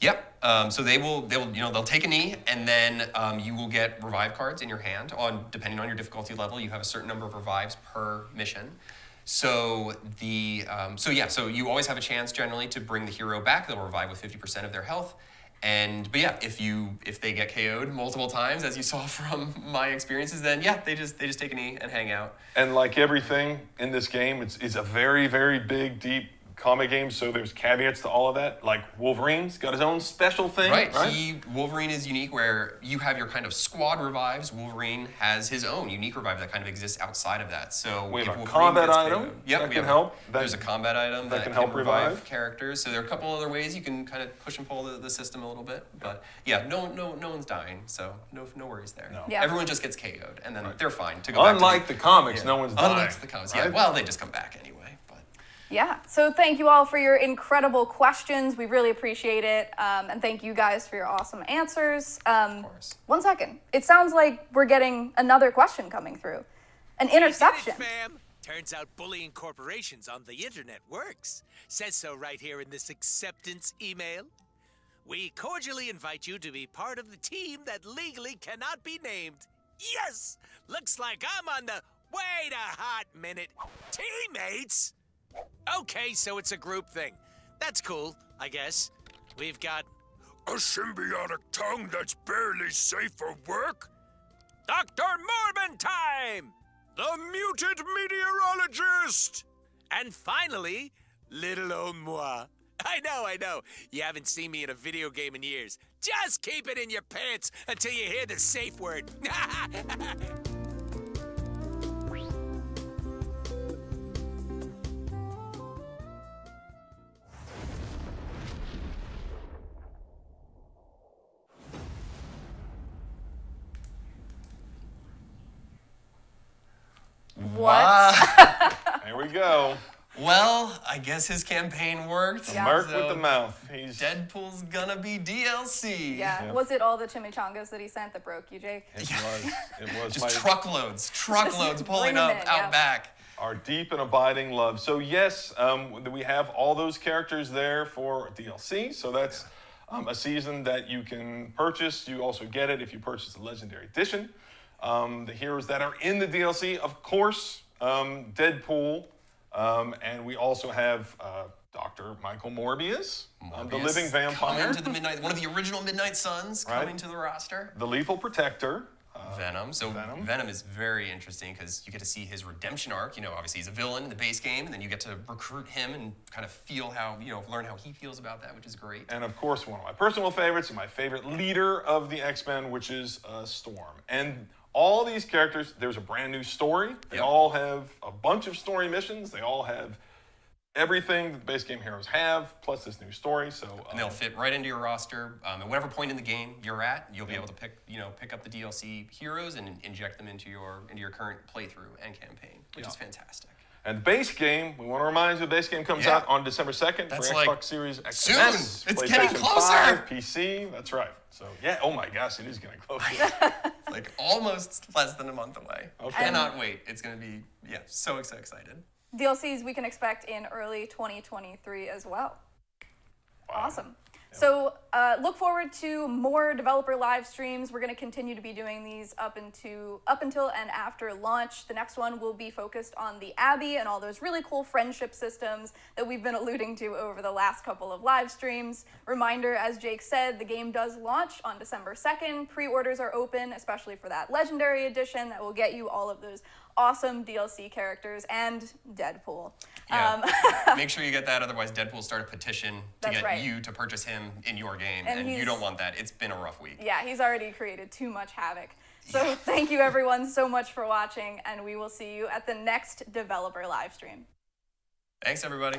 Yep. So they'll take a knee, and then you will get revive cards in your hand. Depending on your difficulty level, you have a certain number of revives per mission. So so you always have a chance generally to bring the hero back. They'll revive with 50% of their health. If they get KO'd multiple times, as you saw from my experiences, then they just take a knee and hang out. And like everything in this game, it's a very, very big, deep comic games, so there's caveats to all of that. Like Wolverine's got his own special thing, Right. right? Wolverine is unique where you have your kind of squad revives. Wolverine has his own unique revive that kind of exists outside of that. So We if have a Wolverine combat gets item KO'd- that we can have help. There's a combat item that can help revive characters. So there are a couple other ways you can kind of push and pull the system a little bit. But yeah, no one's dying, so no worries there. No. Yeah. Everyone just gets KO'd, and then they're fine to go back Unlike to the comics, no one's dying. Unlike the comics, yeah. right? Well, they just come back anyway. But Yeah, so thank you all for your incredible questions. We really appreciate it. And thank you guys for your awesome answers. of course. 1 second. It sounds like we're getting another question coming through. An interception. You did it, fam. Turns out bullying corporations on the internet works. Says so right here in this acceptance email. We cordially invite you to be part of the team that legally cannot be named. Yes! Looks like I'm on the wait a hot minute. Teammates? Okay, so it's a group thing. That's cool, I guess. We've got a symbiotic tongue that's barely safe for work. Dr. Morbin time! The muted meteorologist! And finally, little old moi. I know. You haven't seen me in a video game in years. Just keep it in your pants until you hear the safe word. What? There we go. Well, I guess his campaign worked. Yeah. Merc So with the mouth. He's Deadpool's gonna be DLC. Yeah. Was it all the chimichangas that he sent that broke you, Jake? It was Just my, truckloads Just pulling bring up 'em in, out yeah. back. our deep and abiding love. So yes, we have all those characters there for DLC. So that's a season that you can purchase. You also get it if you purchase the Legendary Edition. The heroes that are in the DLC, of course, Deadpool, and we also have Dr. Michael Morbius, the living vampire, Coming to the one of the original Midnight Suns, coming to the roster. the lethal protector. Venom. So Venom is very interesting because you get to see his redemption arc. You know, obviously he's a villain in the base game, and then you get to recruit him and kind of feel how, learn how he feels about that, which is great. And of course, one of my personal favorites and my favorite leader of the X-Men, which is Storm. And all these characters, there's a brand new story. They all have a bunch of story missions. They all have everything that the base game heroes have, plus this new story. So And they'll fit right into your roster. At whatever point in the game you're at, you'll be able to pick up the DLC heroes and inject them into your current playthrough and campaign, which is fantastic. and the base game, we want to remind you, the base game comes out on December 2nd That's for like Xbox Series X soon. and S, It's PlayStation getting closer. 5, PC. That's right. So yeah, oh my gosh, it is getting closer. It's like almost less than a month away. Okay. Cannot wait. It's going to be, so excited. DLCs we can expect in early 2023 as well. Awesome. So look forward to more developer live streams. We're going to continue to be doing these up until and after launch. The next one will be focused on the Abbey and all those really cool friendship systems that we've been alluding to over the last couple of live streams. Reminder, as Jake said, the game does launch on December 2nd. Pre-orders are open, especially for that Legendary Edition that will get you all of those awesome DLC characters and Deadpool. Yeah. Make sure you get that, otherwise Deadpool will start a petition to That's get right. you to purchase him in your game, And and you he's- don't want that. It's been a rough week. Yeah, he's already created too much havoc. So thank you everyone so much for watching, and we will see you at the next developer live stream. Thanks, everybody.